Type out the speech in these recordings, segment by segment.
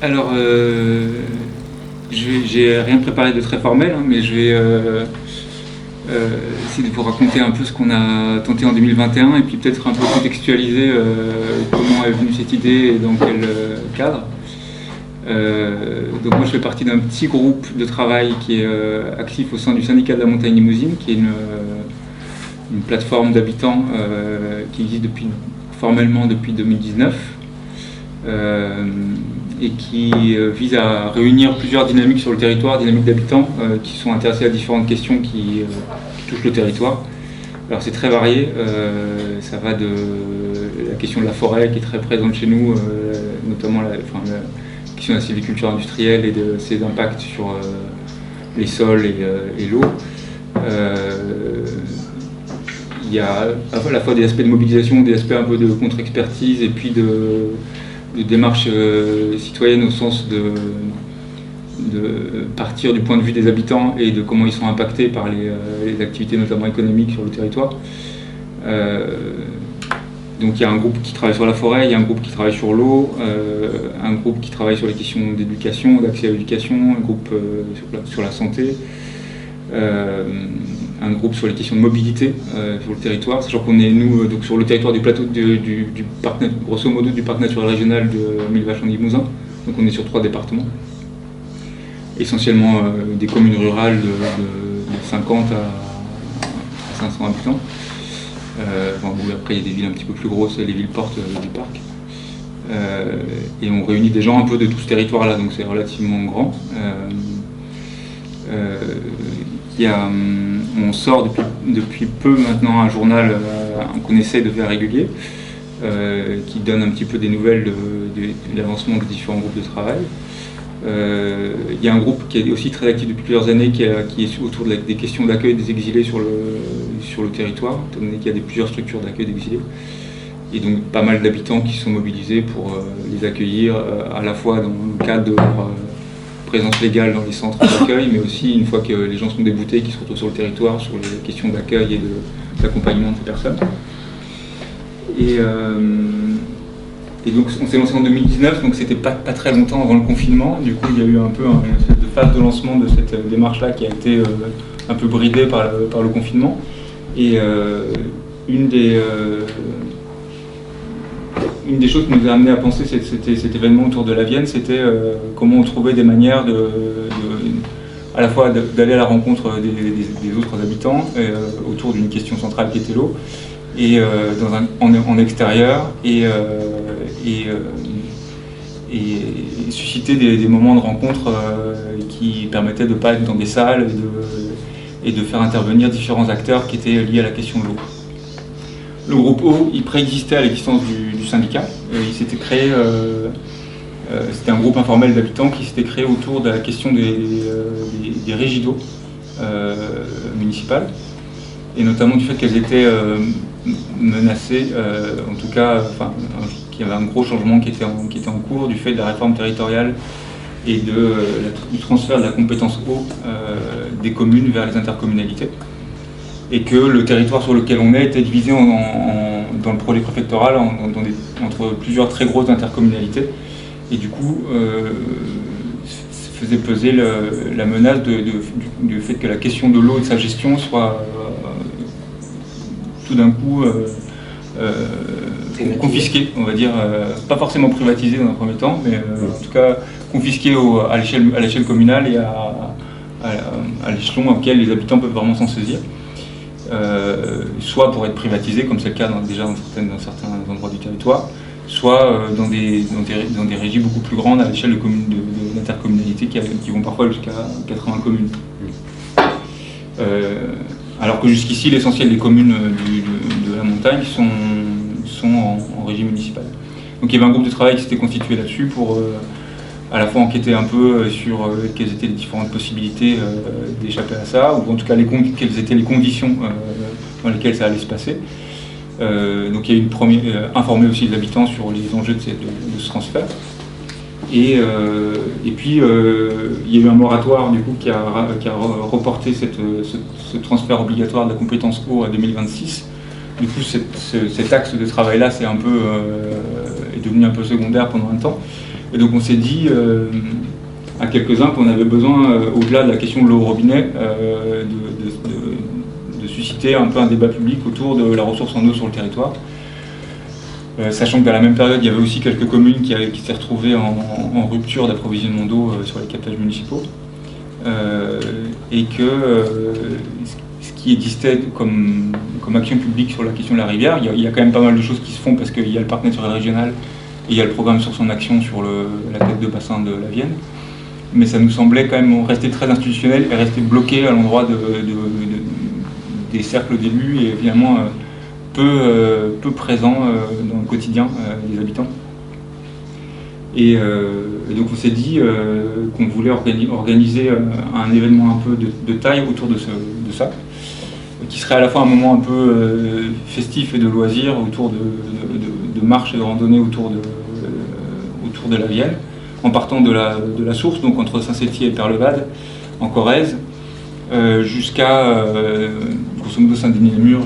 Alors, j'ai rien préparé de très formel, hein, mais je vais essayer de vous raconter un peu ce qu'on a tenté en 2021 et puis peut-être un peu contextualiser comment est venue cette idée et dans quel cadre. Donc moi je fais partie d'un petit groupe de travail qui est actif au sein du syndicat de la montagne limousine, qui est une plateforme d'habitants qui existe formellement depuis 2019 et qui vise à réunir plusieurs dynamiques sur le territoire, dynamiques d'habitants qui sont intéressés à différentes questions qui touchent le territoire. Alors c'est très varié, ça va de la question de la forêt qui est très présente chez nous, notamment la question de la sylviculture industrielle et de ses impacts sur les sols et l'eau. Il y a à la fois des aspects de mobilisation, des aspects un peu de contre-expertise et puis de démarche citoyenne au sens de partir du point de vue des habitants et de comment ils sont impactés par les activités notamment économiques sur le territoire. Donc il y a un groupe qui travaille sur la forêt, il y a un groupe qui travaille sur l'eau, un groupe qui travaille sur les questions d'éducation, d'accès à l'éducation, un groupe sur la santé, un groupe sur les questions de mobilité sur le territoire, sachant qu'on est nous donc sur le territoire du plateau du parc, grosso modo du parc naturel régional de Mille-Vaches-en-Limousin, donc on est sur 3 départements, essentiellement des communes rurales de 50 à 500 habitants. Après il y a des villes un petit peu plus grosses, les villes portes du parc. Et on réunit des gens un peu de tout ce territoire-là, donc c'est relativement grand. On sort depuis peu maintenant un journal qu'on essaie de faire régulier, qui donne un petit peu des nouvelles de l'avancement des différents groupes de travail. Il y a un groupe qui est aussi très actif depuis plusieurs années, qui est autour des questions d'accueil des exilés sur le territoire, étant donné qu'il y a plusieurs structures d'accueil d'exilés. Et donc pas mal d'habitants qui sont mobilisés pour les accueillir, à la fois dans le cadre de leur présence légale dans les centres d'accueil, mais aussi une fois que les gens sont déboutés, qui se retrouvent sur le territoire, sur les questions d'accueil et d'accompagnement de ces personnes. Et donc on s'est lancé en 2019, donc c'était pas très longtemps avant le confinement. Du coup il y a eu un peu une espèce de phase de lancement de cette démarche-là qui a été un peu bridée par le confinement. Et une des choses qui nous a amené à penser cet événement autour de la Vienne, c'était comment on trouvait des manières à la fois d'aller à la rencontre des autres habitants autour d'une question centrale qui était l'eau, et en extérieur, et susciter des moments de rencontre qui permettaient de ne pas être dans des salles et de faire intervenir différents acteurs qui étaient liés à la question de l'eau. Le groupe eau, il préexistait à l'existence du syndicat. Il s'était créé, c'était un groupe informel d'habitants qui s'était créé autour de la question des régies d'eau municipales, et notamment du fait qu'elles étaient menacées, en tout cas, qu'il y avait un gros changement qui était en cours du fait de la réforme territoriale et du transfert de la compétence eau des communes vers les intercommunalités. Et que le territoire sur lequel on est était divisé dans le projet préfectoral entre plusieurs très grosses intercommunalités, et du coup faisait peser la menace du fait que la question de l'eau et de sa gestion soit tout d'un coup confisquée, on va dire, pas forcément privatisée dans un premier temps, mais en tout cas confisquée à l'échelle communale et à l'échelon auquel les habitants peuvent vraiment s'en saisir. Soit pour être privatisé, comme c'est le cas déjà dans certains endroits du territoire, soit dans des régies beaucoup plus grandes à l'échelle d'intercommunalités qui vont parfois jusqu'à 80 communes. Alors que jusqu'ici, l'essentiel des communes de la montagne sont en régie municipale. Donc il y avait un groupe de travail qui s'était constitué là-dessus pour à la fois enquêter un peu sur quelles étaient les différentes possibilités d'échapper à ça, ou en tout cas quelles étaient les conditions dans lesquelles ça allait se passer. Donc il y a eu informer aussi les habitants sur les enjeux de ce transfert. Et puis il y a eu un moratoire du coup qui a reporté ce transfert obligatoire de la compétence eau à 2026. Du coup cet axe de travail-là est devenu un peu secondaire pendant un temps. Et donc on s'est dit à quelques-uns qu'on avait besoin, au-delà de la question de l'eau au robinet, de susciter un peu un débat public autour de la ressource en eau sur le territoire. Sachant que dans la même période, il y avait aussi quelques communes qui s'étaient retrouvées en rupture d'approvisionnement d'eau sur les captages municipaux. Et que ce qui existait comme action publique sur la question de la rivière, il y a quand même pas mal de choses qui se font parce qu'il y a le parc naturel régional et il y a le programme sur son action sur la tête de bassin de la Vienne. Mais ça nous semblait quand même rester très institutionnel et rester bloqué à l'endroit des cercles d'élus et finalement peu présent dans le quotidien des habitants. Et donc on s'est dit qu'on voulait organiser un événement un peu de taille autour de ça, qui serait à la fois un moment un peu festif et de loisirs, autour de marches et de randonnées autour de la Vienne, en partant de la source, donc entre Saint-Sétier et Perlevade, en Corrèze, jusqu'à grosso modo Saint-Denis-les-Murs,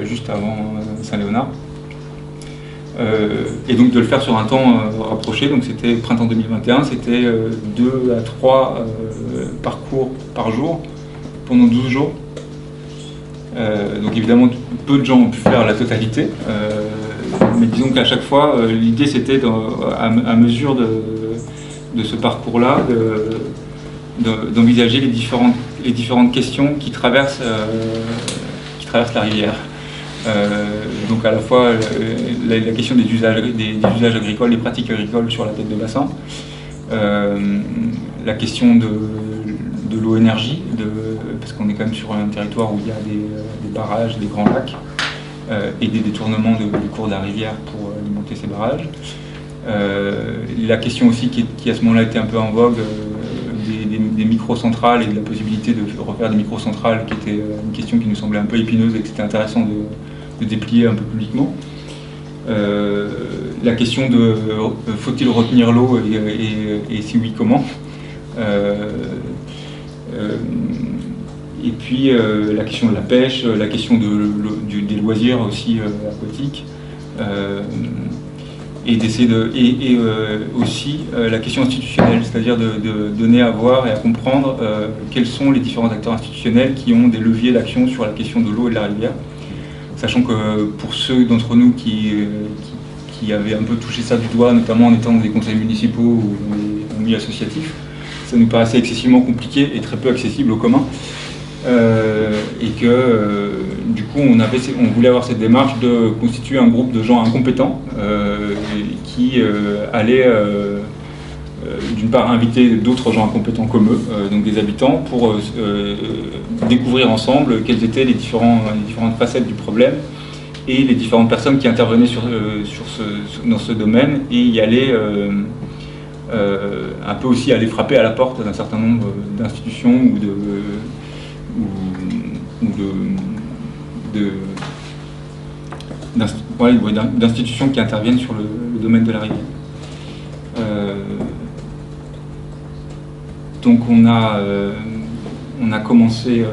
juste avant Saint-Léonard. Et donc de le faire sur un temps rapproché, donc c'était printemps 2021, c'était 2 à 3 parcours par jour pendant 12 jours. Donc évidemment peu de gens ont pu faire la totalité, mais disons qu'à chaque fois l'idée c'était à mesure de ce parcours-là d'envisager les différentes questions qui traversent la rivière. Donc à la fois la question des usages agricoles, des pratiques agricoles sur la tête de bassin, la question de l'eau-énergie, parce qu'on est quand même sur un territoire où il y a des barrages, des grands lacs, et des détournements du cours de la rivière pour alimenter ces barrages. La question aussi qui à ce moment-là était un peu en vogue, des microcentrales et de la possibilité de refaire des microcentrales, qui était une question qui nous semblait un peu épineuse et que c'était intéressant de déplier un peu publiquement. La question de faut-il retenir l'eau et si oui, comment. Et puis la question de la pêche, la question des loisirs aussi aquatiques. Et d'essayer aussi la question institutionnelle, c'est-à-dire de donner à voir et à comprendre quels sont les différents acteurs institutionnels qui ont des leviers d'action sur la question de l'eau et de la rivière. Sachant que pour ceux d'entre nous qui avaient un peu touché ça du doigt, notamment en étant dans des conseils municipaux ou dans des milieux associatifs, ça nous paraissait excessivement compliqué et très peu accessible au commun. Et que du coup on voulait avoir cette démarche de constituer un groupe de gens incompétents qui allaient d'une part inviter d'autres gens incompétents comme eux, donc des habitants, pour découvrir ensemble quelles étaient les différentes facettes du problème et les différentes personnes qui intervenaient dans ce domaine, et y aller un peu aussi aller frapper à la porte d'un certain nombre d'institutions ou d'institutions qui interviennent sur le domaine de la rivière. Donc on a commencé.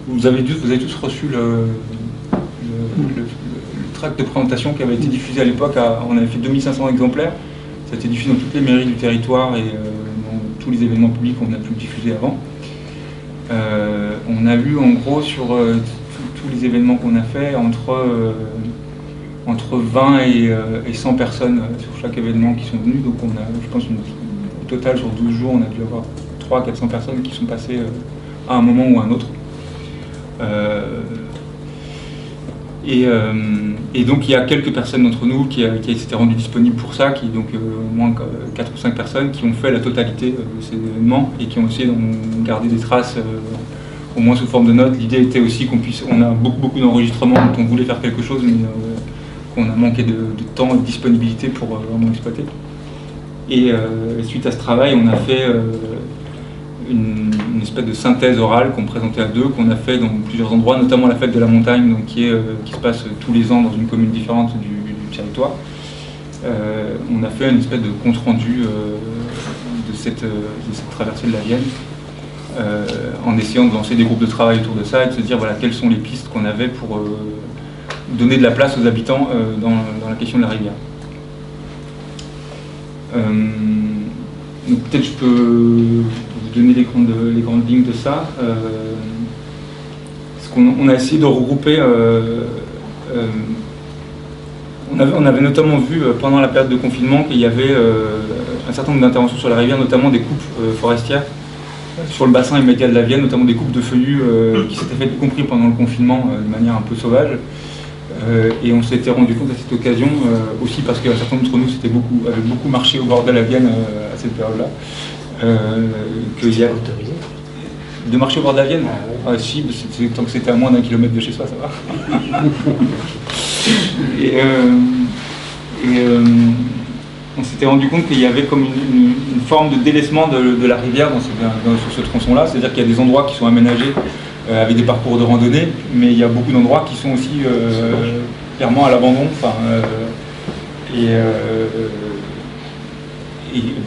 Vous avez tous reçu le tract de présentation qui avait été diffusé à l'époque. On avait fait 2500 exemplaires. Ça a été diffusé dans toutes les mairies du territoire et dans tous les événements publics qu'on a pu diffuser avant. On a eu en gros sur tous les événements qu'on a fait entre 20 et 100 personnes sur chaque événement qui sont venues. Donc on a, je pense, au total sur 12 jours, on a dû avoir 300-400 personnes qui sont passées à un moment ou à un autre. Et donc il y a quelques personnes d'entre nous qui s'étaient rendues disponibles pour ça, donc au moins 4 ou 5 personnes qui ont fait la totalité de ces événements et qui ont essayé d'en garder des traces, au moins sous forme de notes. L'idée était aussi on a beaucoup d'enregistrements dont on voulait faire quelque chose, mais qu'on a manqué de temps et de disponibilité pour vraiment exploiter. Et suite à ce travail, on a fait une espèce de synthèse orale qu'on présentait à deux, qu'on a fait dans plusieurs endroits, notamment la fête de la montagne, donc qui se passe tous les ans dans une commune différente du territoire. On a fait une espèce de compte-rendu de cette traversée de la Vienne, en essayant de lancer des groupes de travail autour de ça et de se dire voilà, quelles sont les pistes qu'on avait pour donner de la place aux habitants dans la question de la rivière. peut-être je peux vous donner les grandes lignes de ça. On a essayé de regrouper. On avait notamment vu pendant la période de confinement qu'il y avait un certain nombre d'interventions sur la rivière, notamment des coupes forestières sur le bassin immédiat de la Vienne, notamment des coupes de feuillus qui s'étaient faites, y compris pendant le confinement, de manière un peu sauvage. Et on s'était rendu compte à cette occasion, aussi parce qu'un certain nombre d'entre nous avaient beaucoup marché au bord de la Vienne à cette période-là, qu'il y a... De marcher au bord de la Vienne? Si, tant que c'était à moins d'1 kilomètre de chez soi, ça va. On s'était rendu compte qu'il y avait comme une forme de délaissement de la rivière sur ce tronçon-là, c'est-à-dire qu'il y a des endroits qui sont aménagés avec des parcours de randonnée, mais il y a beaucoup d'endroits qui sont aussi clairement à l'abandon, et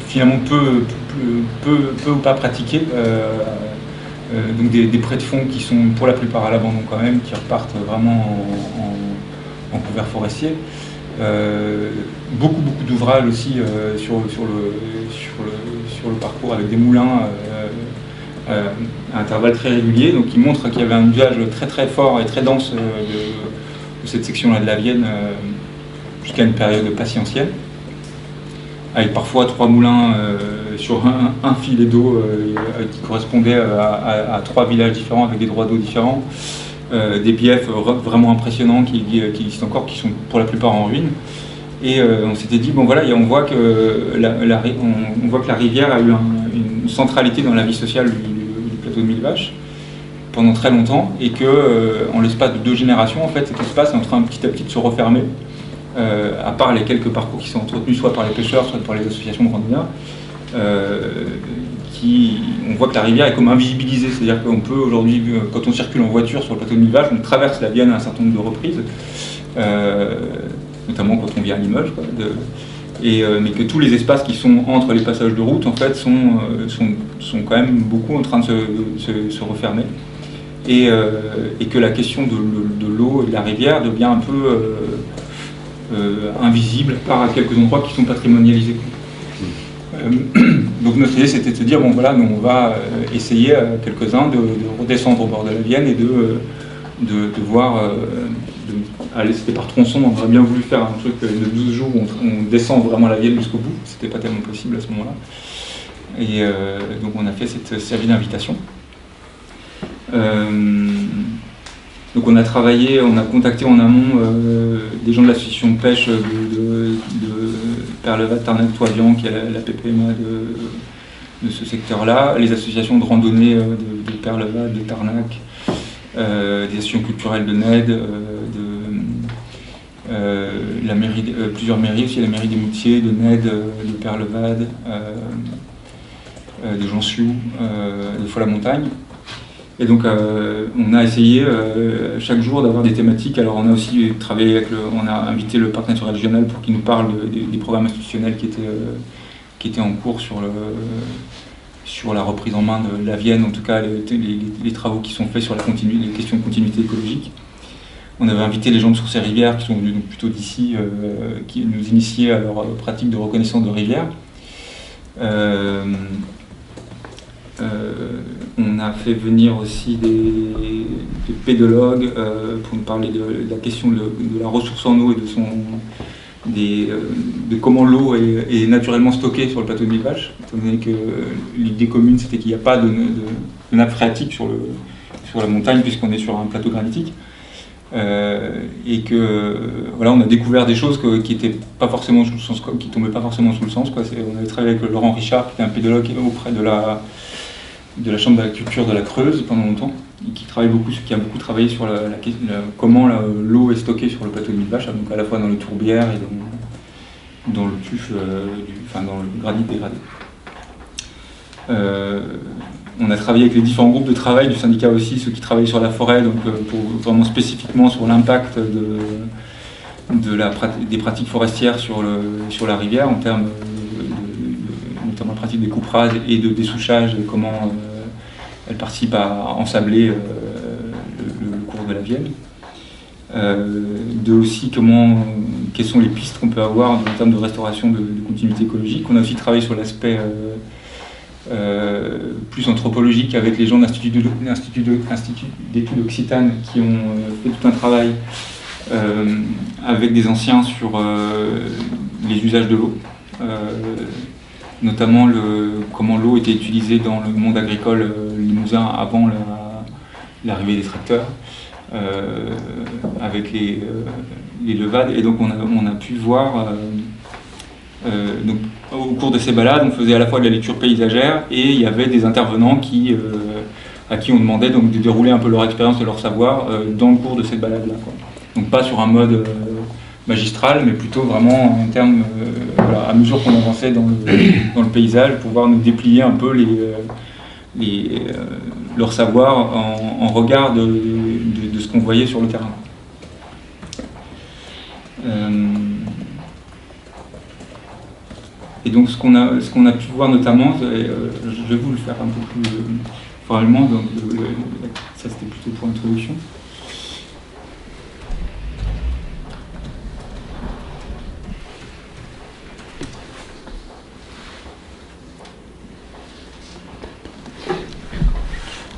finalement peu ou pas pratiqués. Donc des prés de fond qui sont pour la plupart à l'abandon quand même, qui repartent vraiment en couvert forestier. Beaucoup d'ouvrages aussi sur le parcours avec des moulins à intervalles très réguliers, donc qui montrent qu'il y avait un usage très fort et très dense de cette section-là de la Vienne jusqu'à une période patientielle, avec parfois 3 moulins sur un filet d'eau qui correspondait à 3 villages différents avec des droits d'eau différents, des biefs vraiment impressionnants qui existent encore, qui sont pour la plupart en ruine. Et on s'était dit, bon voilà, on voit que la rivière a eu une centralité dans la vie sociale du plateau de Mille Vaches pendant très longtemps, et que en l'espace de 2 générations, en fait, cet espace est en train petit à petit de se refermer, à part les quelques parcours qui sont entretenus soit par les pêcheurs, soit par les associations de randonneurs. On voit que la rivière est comme invisibilisée, c'est-à-dire qu'on peut aujourd'hui, quand on circule en voiture sur le plateau de Mille Vaches, on traverse la Vienne à un certain nombre de reprises, notamment quand on vient à Limoges, mais que tous les espaces qui sont entre les passages de route en fait sont quand même beaucoup en train de se refermer, et que la question de l'eau et de la rivière devient un peu invisible par quelques endroits qui sont patrimonialisés. Donc notre idée c'était de se dire, bon voilà, nous on va essayer quelques-uns de redescendre au bord de la Vienne et de voir, allez, c'était par tronçon, on aurait bien voulu faire un truc de 12 jours où on descend vraiment la Vienne jusqu'au bout, c'était pas tellement possible à ce moment-là. Et donc on a fait cette série d'invitations. Donc on a travaillé, on a contacté en amont des gens de l'association de pêche de Perlevad, Tarnac, Toivian, qui est la PPMA de ce secteur-là, les associations de randonnée de Perlevad, de Tarnac, des associations culturelles de Ned, la mairie, plusieurs mairies aussi, la mairie des Moutiers, de Ned, de Perlevad, de Jansiou, de Foix-la-Montagne. Et donc on a essayé chaque jour d'avoir des thématiques. Alors on a aussi travaillé on a invité le parc naturel régional pour qu'il nous parle des programmes institutionnels qui étaient en cours sur la reprise en main de la Vienne, en tout cas les travaux qui sont faits sur les questions de continuité écologique. On avait invité les gens de Sources et Rivières qui sont venus donc plutôt d'ici, qui nous initiaient à leur pratique de reconnaissance de rivières. On a fait venir aussi des pédologues pour nous parler de la question de la ressource en eau et de comment l'eau est naturellement stockée sur le plateau de Mille Vaches, étant donné que l'idée commune c'était qu'il n'y a pas de nappe phréatique sur la montagne puisqu'on est sur un plateau granitique. Et que voilà, on a découvert des choses qui étaient pas forcément sous le sens, qui tombaient pas forcément sous le sens, quoi. On avait travaillé avec Laurent Richard, qui était un pédologue auprès de la Chambre de la culture de la Creuse pendant longtemps, et qui a beaucoup travaillé sur comment l'eau est stockée sur le plateau de Mille Vaches, donc à la fois dans les tourbières et dans le tuf, dans le granit dégradé. On a travaillé avec les différents groupes de travail du syndicat aussi, ceux qui travaillent sur la forêt, donc pour vraiment spécifiquement sur l'impact des pratiques forestières sur la rivière en termes notamment la pratique des coupes rases et de dessouchage, et comment elle participe à ensabler le cours de la Vienne. Aussi quelles sont les pistes qu'on peut avoir en termes de restauration de continuité écologique. On a aussi travaillé sur l'aspect plus anthropologique avec les gens de l'Institut d'études occitanes qui ont fait tout un travail avec des anciens sur les usages de l'eau, notamment comment l'eau était utilisée dans le monde agricole limousin avant l'arrivée des tracteurs, avec les levades. Et donc on a pu voir, donc, au cours de ces balades, on faisait à la fois de la lecture paysagère et il y avait des intervenants à qui on demandait donc de dérouler un peu leur expérience et leur savoir dans le cours de cette balade-là, quoi. Donc pas sur un mode magistral, mais plutôt vraiment en termes, voilà, à mesure qu'on avançait dans le paysage, pouvoir nous déplier un peu leur savoir en regard de ce qu'on voyait sur le terrain. Et donc ce qu'on a pu voir notamment, je vais vous le faire un peu plus formellement, donc ça c'était plutôt pour l'introduction.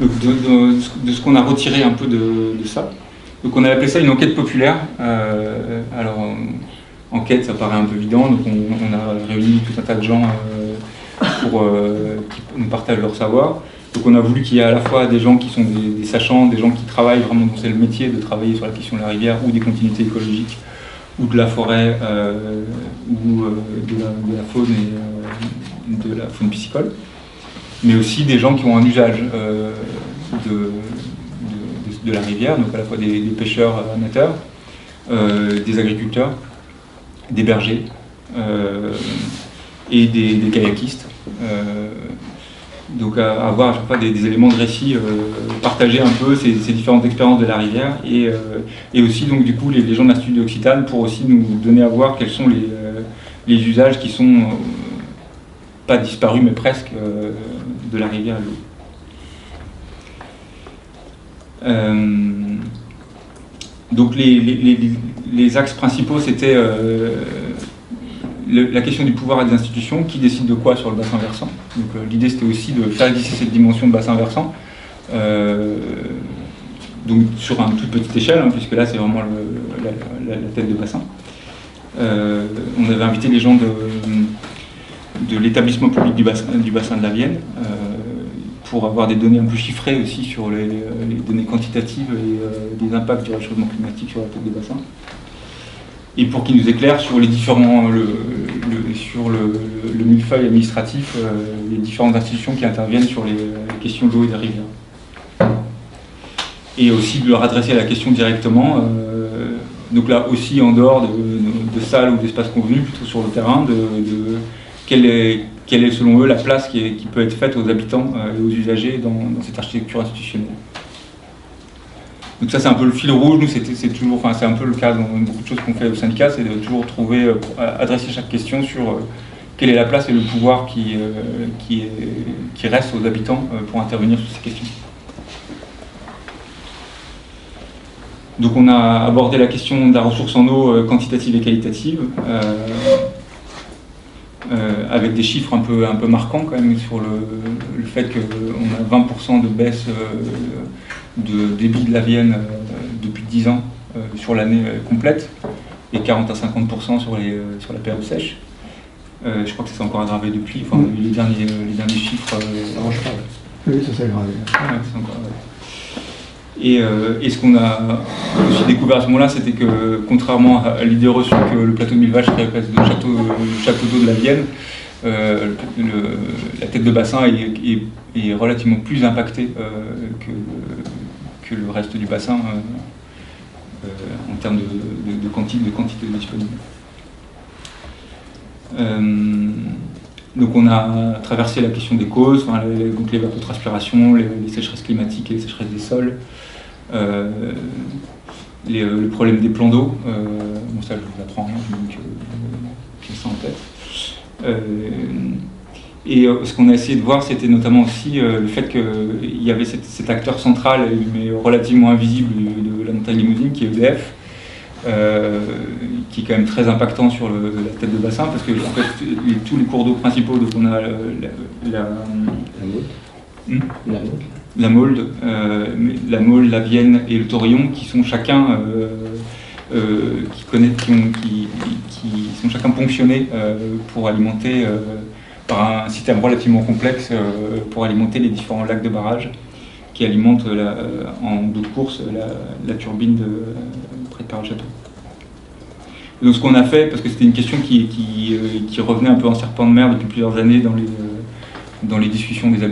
Donc de ce qu'on a retiré un peu de ça. Donc on a appelé ça une enquête populaire. Alors enquête, ça paraît un peu évident, donc on a réuni tout un tas de gens qui nous partagent leur savoir. Donc on a voulu qu'il y ait à la fois des gens qui sont des sachants, des gens qui travaillent vraiment, dont c'est le métier de travailler sur la question de la rivière ou des continuités écologiques, ou de la forêt, ou de la faune et de la faune piscicole, mais aussi des gens qui ont un usage de la rivière, donc à la fois des pêcheurs amateurs, des agriculteurs, des bergers et des kayakistes. Donc avoir à chaque fois des éléments de récit, partager un peu ces différentes expériences de la rivière et aussi donc du coup les gens de l'Institut d'Occitane pour aussi nous donner à voir quels sont les usages qui sont pas disparus mais presque de la rivière à l'eau. Donc les axes principaux c'était la question du pouvoir des institutions, qui décide de quoi sur le bassin versant. Donc l'idée c'était aussi de faire exister cette dimension de bassin versant, donc sur une toute petite échelle, hein, puisque là c'est vraiment la tête de bassin. On avait invité les gens de l'établissement public du bassin de la Vienne, pour avoir des données un peu chiffrées aussi sur les données quantitatives et des impacts du réchauffement climatique sur la tête des bassins. Et pour qu'ils nous éclairent sur les différents, sur le millefeuille administratif, les différentes institutions qui interviennent sur les questions de l'eau et des rivières. Et aussi de leur adresser la question directement, donc là aussi en dehors de salles ou d'espaces convenus, plutôt sur le terrain, de quelle est selon eux la place qui peut être faite aux habitants et aux usagers dans cette architecture institutionnelle. Donc ça c'est un peu le fil rouge, nous c'est un peu le cas dans beaucoup de choses qu'on fait au syndicat, c'est de toujours trouver, adresser chaque question sur quelle est la place et le pouvoir qui reste aux habitants pour intervenir sur ces questions. Donc on a abordé la question de la ressource en eau quantitative et qualitative, avec des chiffres un peu marquants quand même sur le fait qu'on a 20% de baisse de débit de la Vienne depuis 10 ans sur l'année complète et 40 à 50% sur la période sèche. Je crois que ça s'est encore aggravé depuis, enfin, les derniers chiffres. Oui, ça s'est aggravé. Ouais, c'est encore aggravé. Et ce qu'on a aussi découvert à ce moment-là, c'était que, contrairement à l'idée reçue que le plateau de Millevaches serait le château d'eau de la Vienne, la tête de bassin est relativement plus impactée que le reste du bassin en termes de quantité disponible. Donc on a traversé la question des causes, donc l'évapotranspiration, les sécheresses climatiques et les sécheresses des sols, le problème des plans d'eau, bon ça je vous apprends, donc j'ai ça en tête. Et ce qu'on a essayé de voir, c'était notamment aussi le fait qu'il y avait cet acteur central, mais relativement invisible de la montagne limousine, qui est EDF, qui est quand même très impactant sur la tête de bassin, parce que en fait, tous les cours d'eau principaux, donc on a la Maulde, la Maulde, la Vienne et le Torillon, qui sont chacun qui sont chacun ponctionnés pour alimenter par un système relativement complexe pour alimenter les différents lacs de barrage qui alimentent en eau de course la turbine près de Paris-Château. Donc ce qu'on a fait, parce que c'était une question qui revenait un peu en serpent de mer depuis plusieurs années dans les discussions des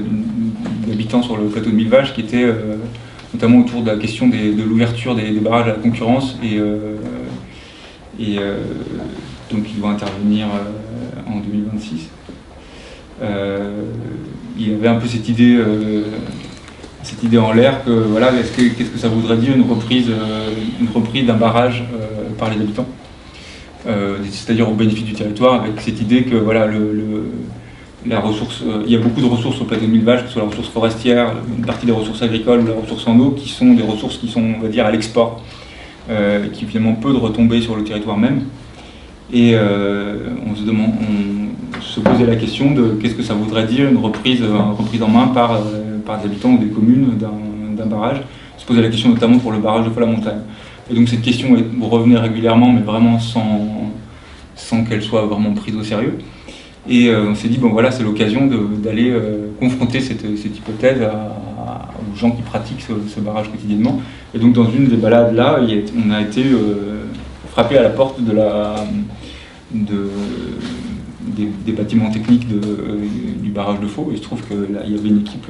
habitants sur le plateau de Millevaches, qui était notamment autour de la question de l'ouverture des barrages à la concurrence, donc il doit intervenir en 2026. Il y avait un peu cette idée en l'air que voilà, qu'est-ce que ça voudrait dire une reprise d'un barrage par les habitants, c'est-à-dire au bénéfice du territoire, avec cette idée que voilà la ressource, il y a beaucoup de ressources sur le plateau de Millevaches, que ce soit la ressource forestière, une partie des ressources agricoles ou la ressource en eau, qui sont des ressources qui sont, on va dire, à l'export, qui finalement peu de retombées sur le territoire même. Et on se posait la question de qu'est-ce que ça voudrait dire une reprise en main par des habitants ou des communes d'un barrage. On se posait la question notamment pour le barrage de Folla-Montagne. Et donc cette question revenait régulièrement, mais vraiment sans qu'elle soit vraiment prise au sérieux. Et on s'est dit, bon voilà, c'est l'occasion d'aller confronter cette hypothèse aux gens qui pratiquent ce barrage quotidiennement. Et donc dans une des balades là, on a été frappé à la porte des bâtiments techniques du barrage de Faux. Et il se trouve qu'il y avait une équipe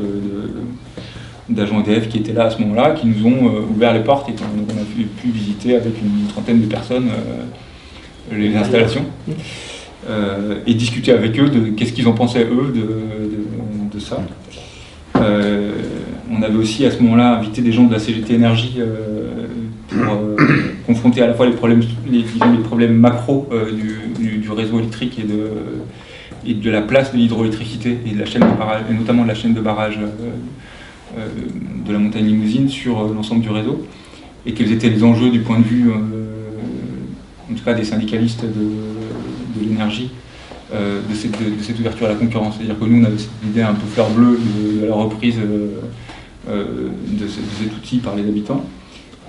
d'agents EDF qui étaient là à ce moment-là, qui nous ont ouvert les portes, et on a pu visiter avec une trentaine de personnes les installations. Et discuter avec eux de qu'est-ce qu'ils en pensaient eux de ça. On avait aussi à ce moment-là invité des gens de la CGT Énergie pour confronter à la fois les problèmes macro du réseau électrique et de la place de l'hydroélectricité et de la chaîne de barrage, et notamment de la chaîne de barrage de la montagne Limousine sur l'ensemble du réseau, et quels étaient les enjeux du point de vue en tout cas des syndicalistes de l'énergie, de cette ouverture à la concurrence. C'est-à-dire que nous, on avait cette idée un peu fleur bleue de la reprise de cet outil par les habitants.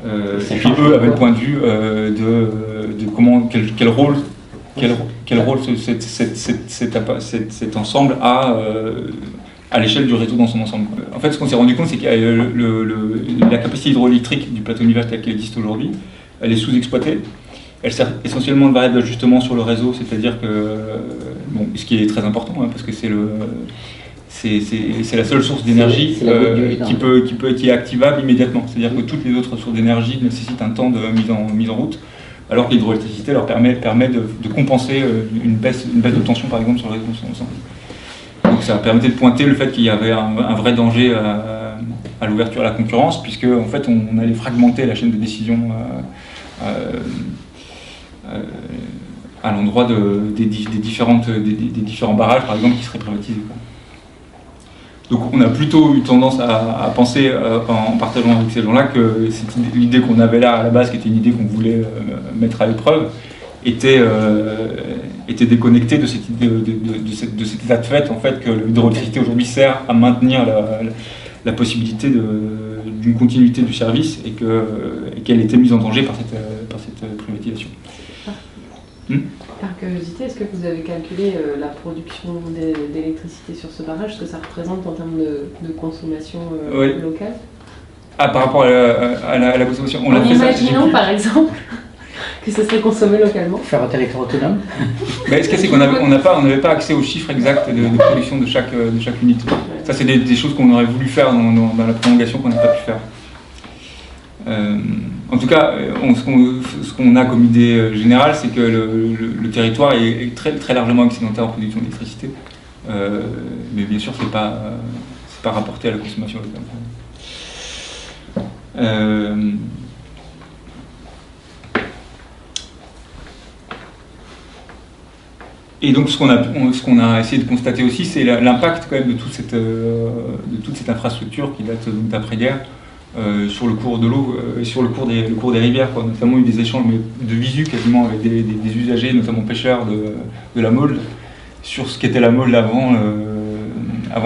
Et puis eux avaient le point de vue de comment, quel rôle cet ensemble a à l'échelle du réseau dans son ensemble. En fait, ce qu'on s'est rendu compte, c'est que la capacité hydroélectrique du plateau de Millevaches tel qu'elle existe aujourd'hui, elle est sous-exploitée. Elle sert essentiellement de variable d'ajustement sur le réseau, c'est-à-dire que, bon, ce qui est très important, hein, parce que c'est la seule source d'énergie qui est activable immédiatement. C'est-à-dire que toutes les autres sources d'énergie nécessitent un temps de mise en route, alors que l'hydroélectricité leur permet de compenser une baisse de tension, par exemple, sur le réseau dans son ensemble. Donc ça permettait de pointer le fait qu'il y avait un vrai danger à l'ouverture à la concurrence, puisque en fait on allait fragmenter la chaîne de décision à l'endroit des différents barrages, par exemple, qui seraient privatisés. Donc on a plutôt eu tendance à penser, en partageant avec ces gens-là, que l'idée qu'on avait là à la base, qui était une idée qu'on voulait mettre à l'épreuve, était déconnectée de cet état de fait, en fait, que l'hydroélectricité aujourd'hui sert à maintenir la possibilité d'une continuité du service, et qu'elle était mise en danger par cette privatisation. Par curiosité, est-ce que vous avez calculé la production d'électricité sur ce barrage, ce que ça représente en termes de consommation locale? Par rapport à la consommation, on l'a fait. Imaginons par exemple que ce serait consommé localement. Faire un territoire autonome. Mais ce qu'il y a, c'est qu'on n'avait pas accès aux chiffres exacts de production de chaque unité. Ça, c'est des choses qu'on aurait voulu faire dans la prolongation qu'on n'a pas pu faire. En tout cas, ce qu'on a comme idée générale, c'est que le territoire est très, très largement excédentaire en production d'électricité. Mais bien sûr, c'est pas rapporté à la consommation locale. Et donc ce qu'on a essayé de constater aussi, c'est l'impact quand même de toute cette infrastructure qui date d'après-guerre sur le cours de l'eau, sur le cours des rivières, quoi. Notamment eu des échanges de visu quasiment avec des usagers, notamment pêcheurs de la Maulde, sur ce qu'était la Maulde avant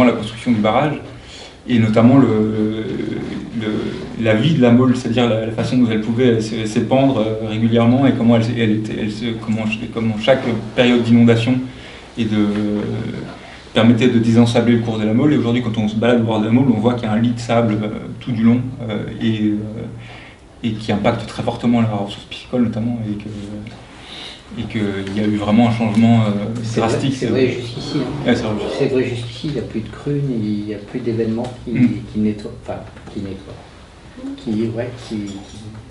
la construction du barrage, et notamment la vie de la Maulde, c'est-à-dire la façon dont elle pouvait s'épandre régulièrement, et comment comment chaque période d'inondation permettait de désensabler le cours de la Maulde. Et aujourd'hui, quand on se balade au bord de la Maulde, on voit qu'il y a un lit de sable tout du long et qui impacte très fortement la ressource piscicole notamment, et qu'il y a eu vraiment un changement drastique. C'est vrai jusqu'ici. Hein. Ouais, c'est vrai jusqu'ici, il n'y a plus de crues, il n'y a plus d'événements qui nettoient, qui nettoient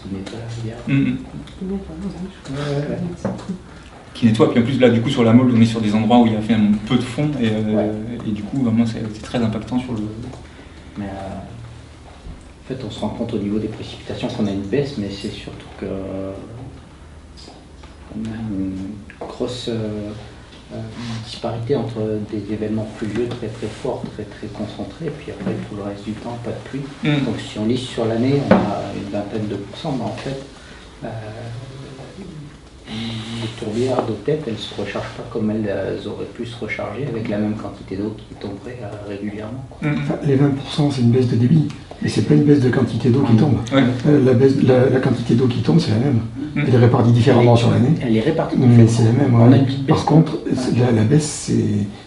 la rivière. Qui nettoie, puis en plus là du coup sur la Maulde on est sur des endroits où il y a finalement peu de fond et du coup vraiment c'est très impactant sur le... Mais en fait on se rend compte au niveau des précipitations qu'on a une baisse, mais c'est surtout que on a une grosse disparité entre des événements pluvieux très très forts, très très concentrés, et puis après tout le reste du temps pas de pluie. Donc si on lisse sur l'année on a une vingtaine de pourcents, mais en fait les tourbières d'eau tête, elles ne se rechargent pas comme elles auraient pu se recharger avec la même quantité d'eau qui tomberait régulièrement. Enfin, les 20% c'est une baisse de débit, mais c'est pas une baisse de quantité d'eau qui tombe. Ouais. La quantité d'eau qui tombe c'est la même. Elle est répartie différemment sur l'année. Elle est répartie mais c'est la même. Ouais. Par contre, Ouais. la baisse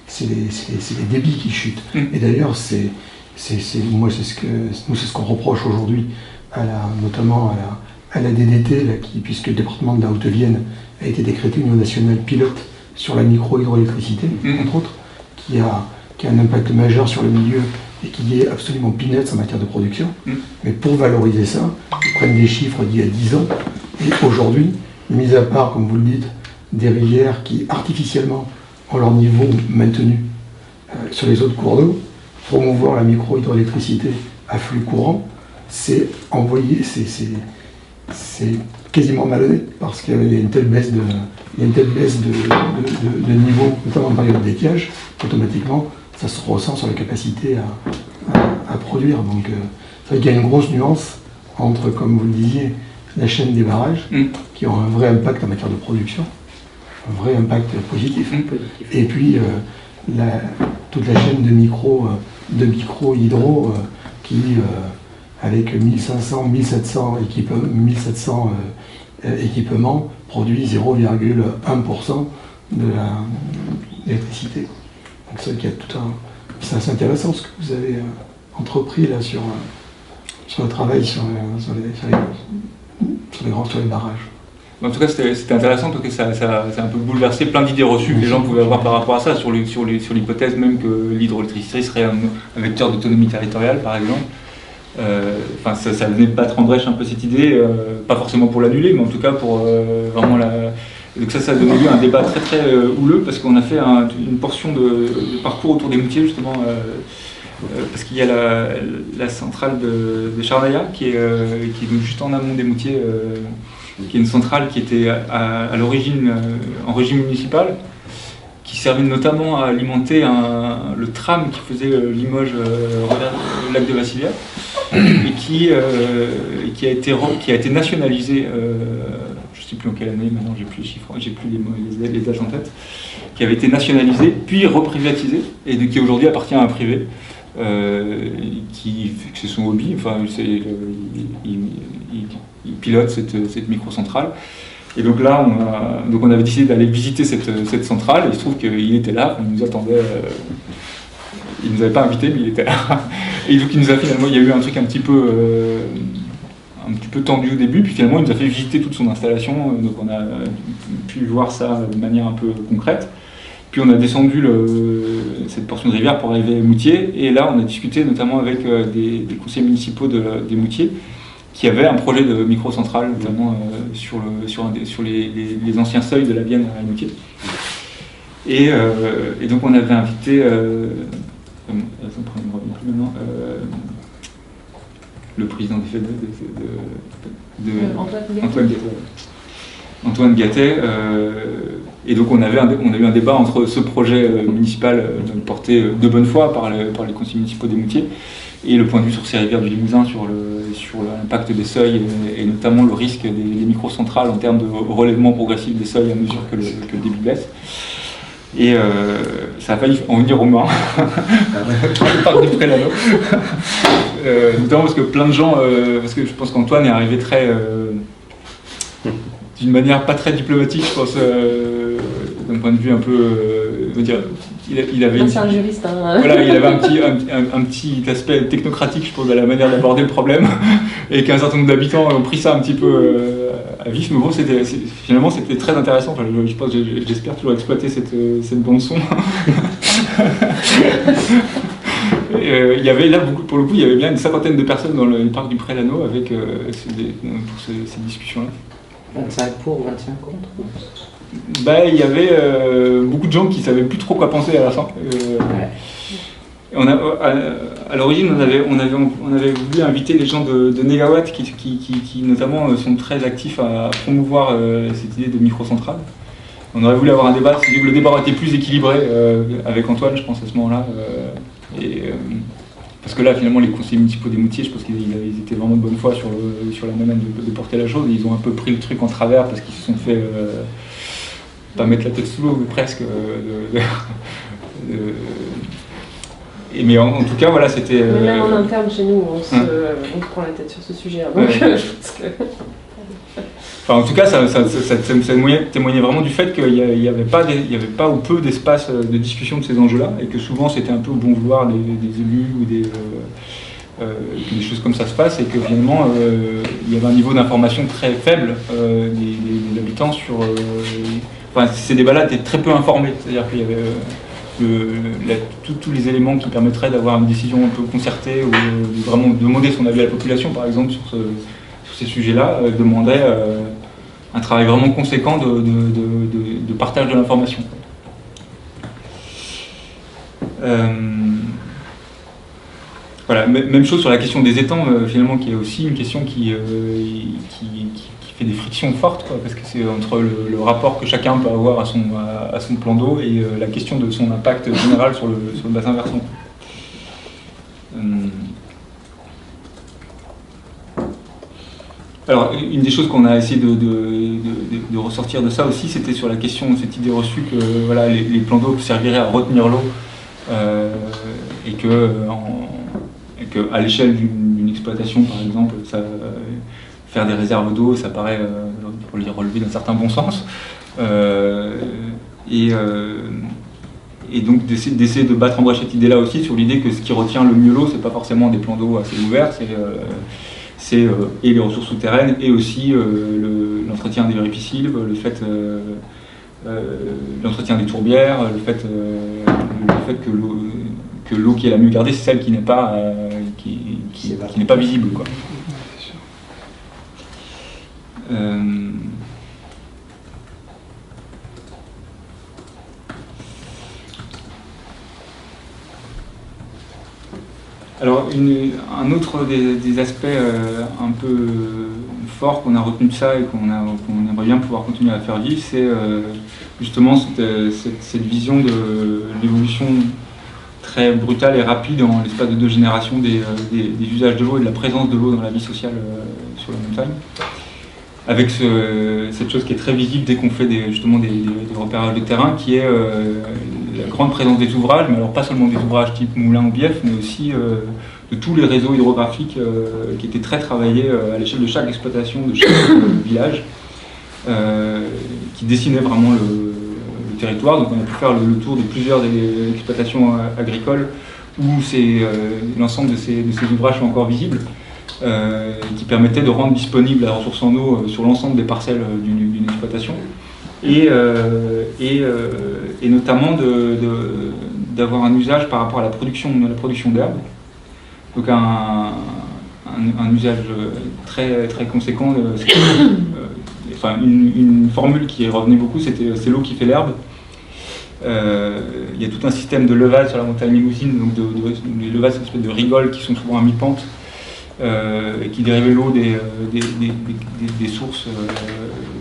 c'est les débits qui chutent. Et d'ailleurs c'est ce qu'on reproche aujourd'hui notamment à la DDT, puisque le département de la Haute-Vienne a été décrété union nationale pilote sur la micro-hydroélectricité, entre autres, qui a un impact majeur sur le milieu et qui est absolument peanuts en matière de production. Mais pour valoriser ça, ils prennent des chiffres d'il y a 10 ans, et aujourd'hui, mis à part, comme vous le dites, des rivières qui artificiellement ont leur niveau maintenu sur les autres cours d'eau, promouvoir la micro-hydroélectricité à flux courant, c'est quasiment malhonnête, parce qu'il y a une telle baisse de niveau, notamment en période d'étiage, automatiquement ça se ressent sur la capacité à produire. Donc c'est vrai qu'il y a une grosse nuance entre, comme vous le disiez, la chaîne des barrages, qui ont un vrai impact en matière de production, un vrai impact positif, et puis toute la chaîne de micro-hydro qui avec 1500, 1700 équipements, produit 0,1% de l'électricité. Donc c'est vrai qu'il y a tout un... C'est assez intéressant ce que vous avez entrepris là sur le travail sur les barrages. En tout cas, c'était intéressant parce que ça a un peu bouleversé plein d'idées reçues que les gens pouvaient avoir par rapport à ça, sur l'hypothèse même que l'hydroélectricité serait un vecteur d'autonomie territoriale, par exemple. Ça venait de battre en brèche un peu cette idée, pas forcément pour l'annuler, mais en tout cas pour vraiment la... Donc ça a donné lieu à un débat très très houleux, parce qu'on a fait une portion de parcours autour des Moutiers, justement, parce qu'il y a la centrale de Charnaïa, qui est donc juste en amont des Moutiers, qui est une centrale qui était à l'origine en régime municipal, qui servait notamment à alimenter le tram qui faisait Limoges-Lac de Vassivière, et qui a été nationalisé, je ne sais plus en quelle année, maintenant j'ai plus les chiffres, j'ai plus les dates en tête, qui avait été nationalisé, puis reprivatisé, et qui aujourd'hui appartient à un privé, c'est son hobby, il pilote cette microcentrale. Et donc là, on avait décidé d'aller visiter cette centrale, et il se trouve qu'il était là, il nous attendait, il ne nous avait pas invités, mais il était là. Et donc il y a eu un truc un petit peu tendu au début, puis finalement il nous a fait visiter toute son installation, donc on a pu voir ça de manière un peu concrète. Puis on a descendu cette portion de rivière pour arriver à Moutiers, et là on a discuté notamment avec des conseillers municipaux des Moutiers, qui avaient un projet de microcentrale, notamment sur les anciens seuils de la Vienne à Moutiers. Et donc on avait invité le président des Antoine Gattet, et donc on a eu un débat entre ce projet municipal porté de bonne foi par les conseils municipaux des Moutiers et le point de vue sur ces rivières du Limousin, sur l'impact des seuils et notamment le risque des microcentrales en termes de relèvement progressif des seuils à mesure que le débit baisse. Et ça a failli en venir aux mains, le parc du Pré-Lano. Notamment parce que plein de gens, parce que je pense qu'Antoine est arrivé d'une manière pas très diplomatique, je pense, d'un point de vue un peu, il avait c'est un juriste. Hein. Voilà, il avait un petit aspect technocratique, je pense, à la manière d'aborder le problème, et qu'un certain nombre d'habitants ont pris ça un petit peu à vif. Mais bon, finalement, c'était très intéressant. Enfin, j'espère toujours exploiter cette bande son. Il y avait là, pour le coup, il y avait bien une cinquantaine de personnes dans le parc du Pré-Lano avec pour ces discussions-là. 25 pour, 25 contre. Il y avait beaucoup de gens qui ne savaient plus trop quoi penser à la fin. À l'origine, on avait voulu inviter les gens de Negawatt qui notamment sont très actifs à promouvoir cette idée de microcentrale. On aurait voulu avoir un débat, c'est que le débat aurait été plus équilibré avec Antoine, je pense, à ce moment-là. Parce que là, finalement, les conseillers municipaux des Moutiers, je pense qu'ils étaient vraiment de bonne foi sur la manière de porter la chose. Ils ont un peu pris le truc en travers parce qu'ils se sont fait, pas mettre la tête sous l'eau, mais presque. Mais en tout cas, voilà, c'était... Mais même en interne, chez nous, on se prend la tête sur ce sujet. Hein, donc, je pense que... Enfin, en tout cas, ça témoignait vraiment du fait qu'il n'y avait pas ou peu d'espace de discussion de ces enjeux-là, et que souvent c'était un peu au bon vouloir des élus ou que des choses comme ça se passent, et que finalement il y avait un niveau d'information très faible des habitants sur... Enfin, ces débats-là étaient très peu informés, c'est-à-dire qu'il y avait tous les éléments qui permettraient d'avoir une décision un peu concertée ou vraiment demander son avis à la population, par exemple, sur ces sujets-là, demandaient un travail vraiment conséquent de partage de l'information. Voilà, même chose sur la question des étangs, finalement, qui est aussi une question qui fait des frictions fortes, quoi, parce que c'est entre le rapport que chacun peut avoir à son plan d'eau et la question de son impact général sur le bassin versant. Alors, une des choses qu'on a essayé de ressortir de ça aussi, c'était sur la question, cette idée reçue que voilà, les plans d'eau serviraient à retenir l'eau et que à l'échelle d'une exploitation, par exemple, faire des réserves d'eau, ça paraît relever d'un certain bon sens. Et donc d'essayer de battre en brèche cette idée-là aussi sur l'idée que ce qui retient le mieux l'eau, c'est pas forcément des plans d'eau assez ouverts, c'est et les ressources souterraines et aussi l'entretien des ripisylves, l'entretien des tourbières, le fait que l'eau qui est la mieux gardée, c'est celle qui n'est pas visible, quoi. Alors, un autre des aspects un peu forts qu'on a retenu de ça et qu'on aimerait bien pouvoir continuer à faire vivre, c'est justement cette vision de l'évolution très brutale et rapide en l'espace de 2 générations des usages de l'eau et de la présence de l'eau dans la vie sociale sur la montagne. Avec cette chose qui est très visible dès qu'on fait justement des repérages de terrain, qui est la grande présence des ouvrages, mais alors pas seulement des ouvrages type moulin ou bief, mais aussi de tous les réseaux hydrographiques qui étaient très travaillés à l'échelle de chaque exploitation, de chaque village, qui dessinaient vraiment le territoire. Donc on a pu faire le tour de plusieurs exploitations agricoles où l'ensemble de ces ouvrages sont encore visibles. Qui permettait de rendre disponible la ressource en eau sur l'ensemble des parcelles d'une exploitation et notamment d'avoir un usage par rapport à la production d'herbes, donc un usage très, très conséquent. Enfin, une formule qui revenait beaucoup, c'est l'eau qui fait l'herbe. Il y a tout un système de levage sur la montagne limousine, donc les levages, c'est une espèce de rigoles qui sont souvent à mi-pente, et qui dérivaient l'eau des sources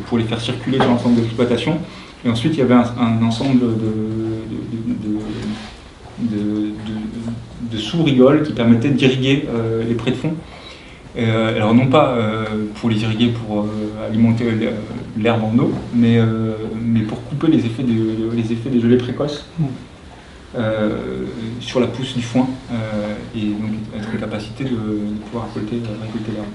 pour les faire circuler sur l'ensemble de l'exploitation. Et ensuite, il y avait un ensemble de sous-rigoles qui permettaient d'irriguer les prés de fond. Alors non pas pour les irriguer pour alimenter l'herbe en eau, mais pour couper les effets des gelées précoces sur la pousse du foin et donc être en capacité de pouvoir récolter l'herbe.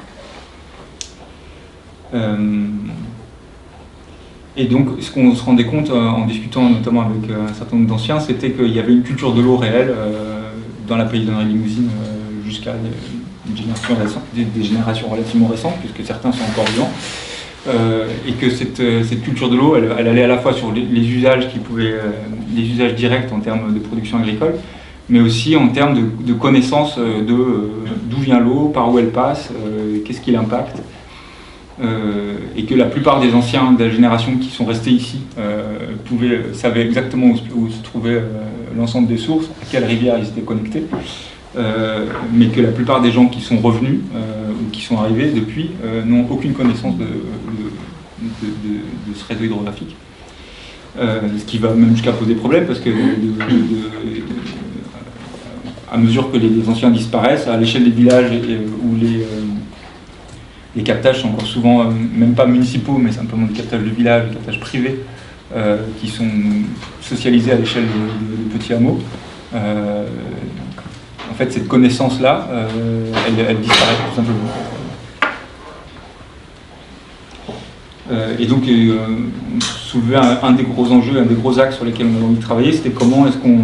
Et donc ce qu'on se rendait compte en discutant notamment avec un certain nombre d'anciens, c'était qu'il y avait une culture de l'eau réelle dans la paysannerie limousine jusqu'à des générations relativement récentes, puisque certains sont encore vivants, et que cette culture de l'eau, elle allait à la fois sur les usages les usages directs en termes de production agricole, mais aussi en termes de connaissance d'où vient l'eau, par où elle passe, qu'est-ce qui l'impacte, et que la plupart des anciens de la génération qui sont restés ici savaient exactement où se trouvait l'ensemble des sources, à quelle rivière ils étaient connectés. Mais que la plupart des gens qui sont revenus ou qui sont arrivés depuis n'ont aucune connaissance de ce réseau hydrographique. Ce qui va même jusqu'à poser problème parce que à mesure que les anciens disparaissent, à l'échelle des villages où les captages sont encore souvent même pas municipaux mais simplement des captages de villages, des captages privés qui sont socialisés à l'échelle de petits hameaux. En fait, cette connaissance-là, elle disparaît tout simplement. Et donc, on soulevait un des gros enjeux, un des gros axes sur lesquels on avait envie de travailler, c'était comment est-ce qu'on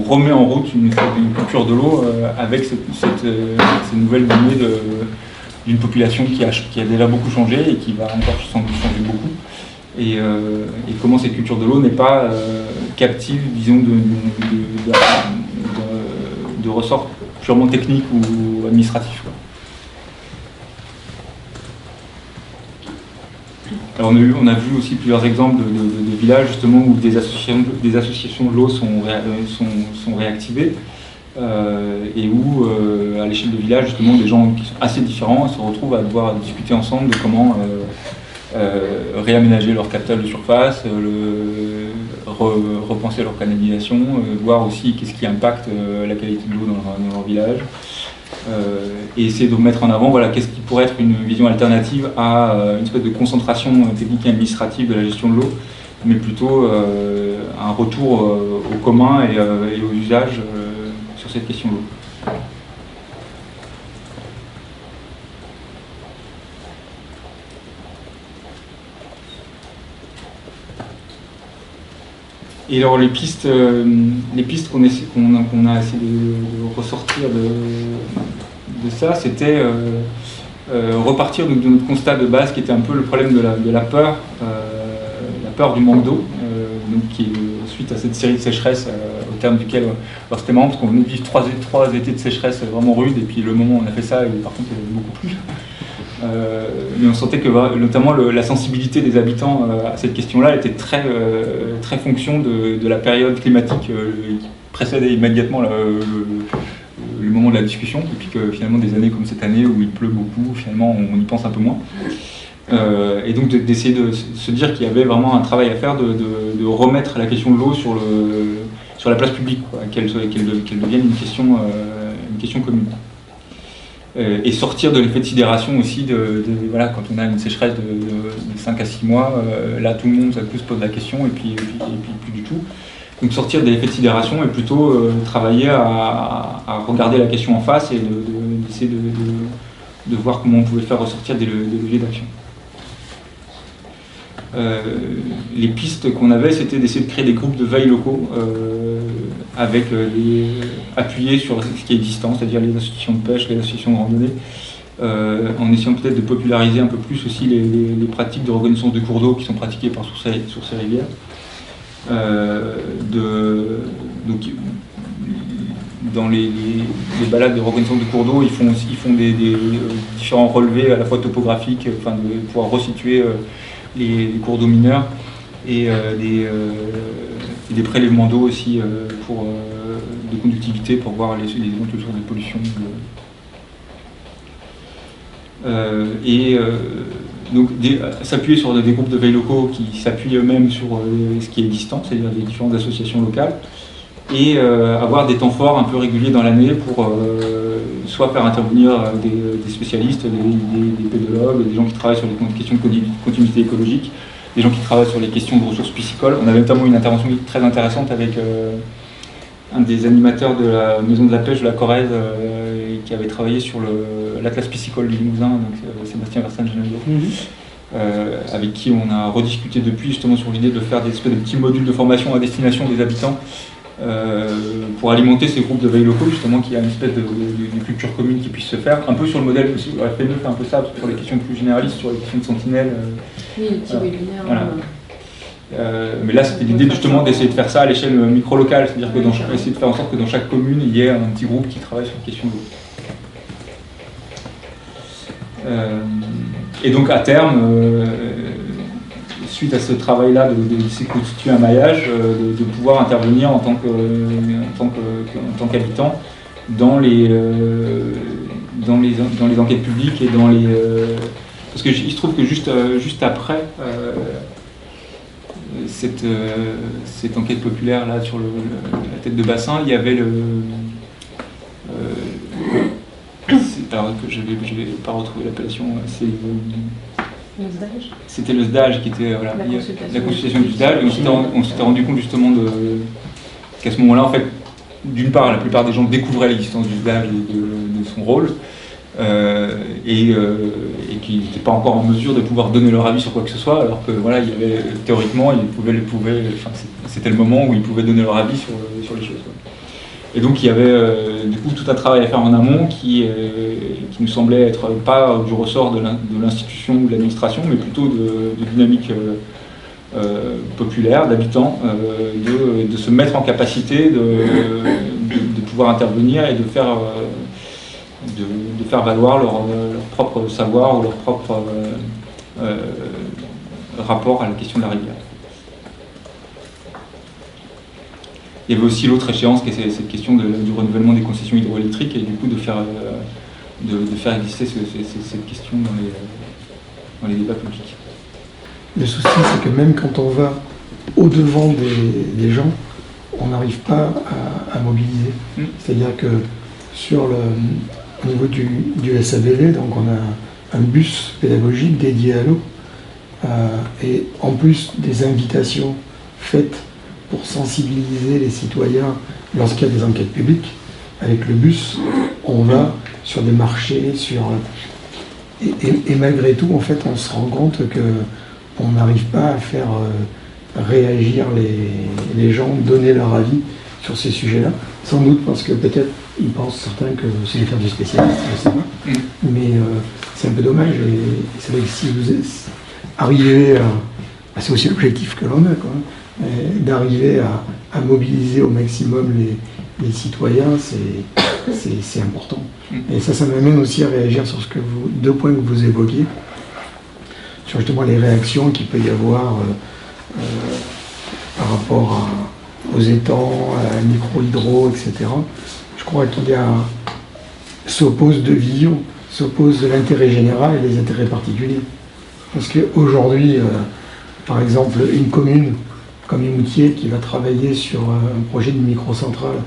remet en route une culture de l'eau avec cette nouvelle donnée d'une population qui a déjà beaucoup changé et qui va encore sans doute changer beaucoup. Et comment cette culture de l'eau n'est pas captive, disons, de ressorts purement techniques ou administratifs. Alors on a vu aussi plusieurs exemples de villages justement où des associations de l'eau sont réactivées et où à l'échelle de village justement des gens qui sont assez différents se retrouvent à devoir discuter ensemble de comment réaménager leur captage de surface, repenser leur canalisation, voir aussi qu'est-ce qui impacte la qualité de l'eau dans leur village, et essayer de mettre en avant qu'est-ce qui pourrait être une vision alternative à une espèce de concentration technique et administrative de la gestion de l'eau, mais plutôt un retour au commun et aux usages sur cette question de l'eau. Et alors les pistes qu'on a essayé de ressortir de ça, c'était repartir de notre constat de base qui était un peu le problème de la peur du manque d'eau, donc qui est suite à cette série de sécheresses au terme duquel, alors c'était marrant parce qu'on venait de vivre trois étés de sécheresse vraiment rudes, et puis le moment où on a fait ça, par contre il y avait beaucoup plus. Mais on sentait que notamment la sensibilité des habitants à cette question-là était très fonction de la période climatique qui précédait immédiatement le moment de la discussion, et puis que finalement des années comme cette année où il pleut beaucoup, finalement on y pense un peu moins. Et donc d'essayer de se dire qu'il y avait vraiment un travail à faire de remettre la question de l'eau sur la place publique, qu'elle devienne une question commune. Et sortir de l'effet de sidération aussi, quand on a une sécheresse de 5 à 6 mois, là tout le monde se pose la question et puis plus du tout. Donc sortir de l'effet de sidération et plutôt travailler à regarder la question en face et d'essayer de voir comment on pouvait faire ressortir des leviers d'action. Les pistes qu'on avait, c'était d'essayer de créer des groupes de veille locaux appuyés sur ce qui est existant, c'est-à-dire les associations de pêche, les associations de randonnée, en essayant peut-être de populariser un peu plus aussi les pratiques de reconnaissance de cours d'eau qui sont pratiquées sur ces rivières. Donc, dans les balades de reconnaissance de cours d'eau, ils font des différents relevés à la fois topographiques, de pouvoir resituer les cours d'eau mineurs, et des prélèvements d'eau aussi de conductivité pour voir les éventuelles sources de pollution. Donc s'appuyer sur des groupes de veille locaux qui s'appuient eux-mêmes sur ce qui est existant, c'est-à-dire des différentes associations locales, et avoir des temps forts un peu réguliers dans l'année pour soit faire intervenir des spécialistes, des pédologues, des gens qui travaillent sur les questions de continuité écologique, des gens qui travaillent sur les questions de ressources piscicoles. On avait notamment une intervention très intéressante avec un des animateurs de la Maison de la Pêche de la Corrèze qui avait travaillé sur l'Atlas piscicole du Limousin, donc Sébastien Versailles-Genelot, avec qui on a rediscuté depuis justement sur l'idée de faire des espèces de petits modules de formation à destination des habitants pour alimenter ces groupes de veille locaux, justement, qu'il y a une espèce de culture commune qui puisse se faire, un peu sur le modèle aussi, la FNE fait un peu ça, sur les questions plus généralistes, sur les questions de sentinelles. Oui, les petits webinaires. Voilà. Mais là, c'était l'idée justement d'essayer de faire ça à l'échelle micro-locale, c'est-à-dire que essayer de faire en sorte que dans chaque commune, il y ait un petit groupe qui travaille sur les questions d'eau. Et donc à terme, suite à ce travail-là de s'est constitué un maillage, de pouvoir intervenir en tant qu'habitant dans les enquêtes publiques et dans les... parce qu'il se trouve que juste après cette enquête populaire là sur la tête de bassin, il y avait alors que je vais pas retrouver l'appellation, c'était le SDAGE qui était la consultation du SDAGE, et on s'était rendu compte justement qu'à ce moment-là, en fait, d'une part, la plupart des gens découvraient l'existence du SDAGE et de son rôle, et qu'ils n'étaient pas encore en mesure de pouvoir donner leur avis sur quoi que ce soit, alors que voilà, il y avait théoriquement, c'était le moment où ils pouvaient donner leur avis sur les choses. Et donc il y avait du coup tout un travail à faire en amont qui nous semblait être pas du ressort de l'institution ou de l'administration, mais plutôt de dynamique populaire, d'habitants, de se mettre en capacité de pouvoir intervenir et de faire valoir leur propre savoir ou leur propre rapport à la question de la rivière. Il y avait aussi l'autre échéance qui est cette question du renouvellement des concessions hydroélectriques et du coup de faire exister cette question dans les débats publics. Le souci, c'est que même quand on va au-devant des gens, on n'arrive pas à mobiliser. C'est-à-dire que au niveau du SABV, donc on a un bus pédagogique dédié à l'eau et en plus des invitations faites pour sensibiliser les citoyens lorsqu'il y a des enquêtes publiques. Avec le bus, on va sur des marchés, et malgré tout, en fait, on se rend compte qu'on n'arrive pas à faire réagir les gens, donner leur avis sur ces sujets-là. Sans doute parce que peut-être ils pensent certains que c'est l'affaire du spécialiste, je ne sais pas. Mais c'est un peu dommage. Et c'est vrai que si vous arrivez à... c'est aussi l'objectif que l'on a, quoi. D'arriver à mobiliser au maximum les citoyens, c'est important. Et ça m'amène aussi à réagir sur deux points que vous évoquiez, sur justement les réactions qu'il peut y avoir par rapport aux étangs, à la micro-hydro, etc. Je crois qu'il y a s'oppose deux visions, s'oppose l'intérêt général et les intérêts particuliers. Parce qu'aujourd'hui, par exemple, une commune comme Imoutier qui va travailler sur un projet de microcentrale,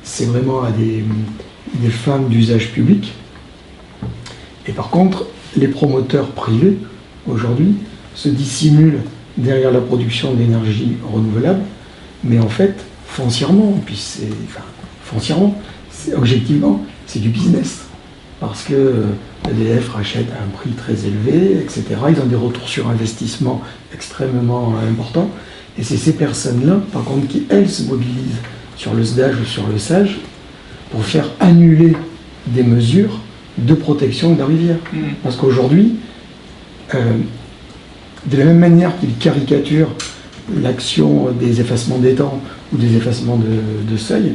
c'est vraiment à des fins d'usage public. Et par contre, les promoteurs privés, aujourd'hui, se dissimulent derrière la production d'énergie renouvelable, mais en fait, foncièrement, objectivement, c'est du business. Parce que EDF rachète à un prix très élevé, etc. Ils ont des retours sur investissement extrêmement importants. Et c'est ces personnes-là, par contre, qui, elles, se mobilisent sur le SDAGE ou sur le SAGE pour faire annuler des mesures de protection de la rivière. Parce qu'aujourd'hui, de la même manière qu'ils caricaturent l'action des effacements d'étangs ou des effacements de seuil,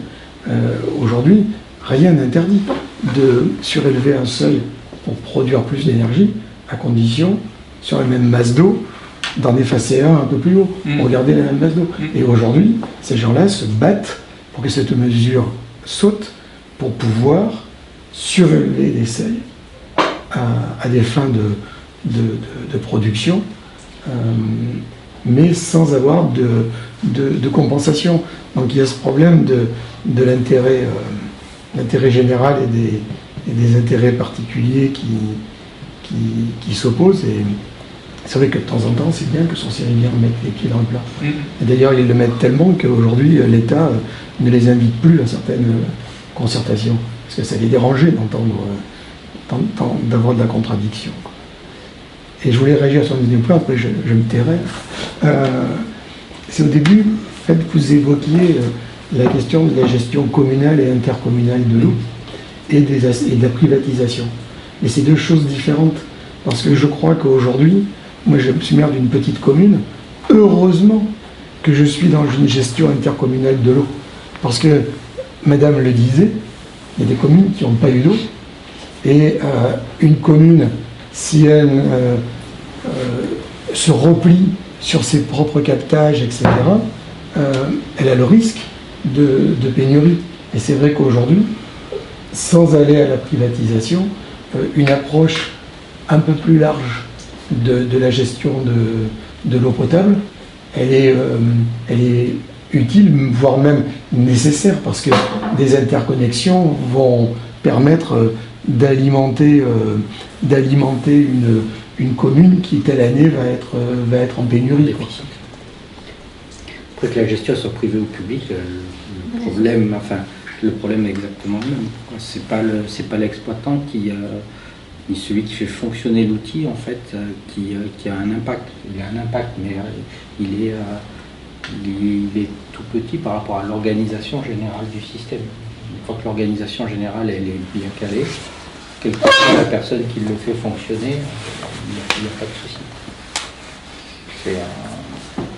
aujourd'hui, rien n'interdit de surélever un seuil pour produire plus d'énergie, à condition, sur la même masse d'eau, d'en effacer un peu plus haut, pour garder la même masse d'eau. Et aujourd'hui, ces gens-là se battent pour que cette mesure saute, pour pouvoir surélever des seuils à des fins de production mais sans avoir de compensation. Donc il y a ce problème de l'intérêt général et des intérêts particuliers qui s'opposent. Et c'est vrai que de temps en temps, c'est bien que Sourcils-Rivière mette les pieds dans le plat. Et d'ailleurs, ils le mettent tellement qu'aujourd'hui, l'État ne les invite plus à certaines concertations, parce que ça les dérangeait d'avoir de la contradiction. Et je voulais réagir sur le point, après je me tairai. C'est au début, en fait, vous évoquiez la question de la gestion communale et intercommunale de l'eau et de la privatisation. Mais c'est deux choses différentes, parce que je crois qu'aujourd'hui, moi je suis maire d'une petite commune, heureusement que je suis dans une gestion intercommunale de l'eau. Parce que, madame le disait, il y a des communes qui n'ont pas eu d'eau, et une commune, si elle se replie sur ses propres captages, etc., elle a le risque de pénurie. Et c'est vrai qu'aujourd'hui, sans aller à la privatisation, une approche un peu plus large de la gestion de l'eau potable, elle est utile, voire même nécessaire, parce que des interconnexions vont permettre d'alimenter une commune qui, telle année, va être en pénurie. Après que la gestion soit privée ou publique, le problème est exactement le même. C'est pas l'exploitant ni celui qui fait fonctionner l'outil, en fait, qui a un impact. Il a un impact, mais il est tout petit par rapport à l'organisation générale du système. Une fois que l'organisation générale elle est bien calée, quelle que soit la personne qui le fait fonctionner, il n'y a pas de souci.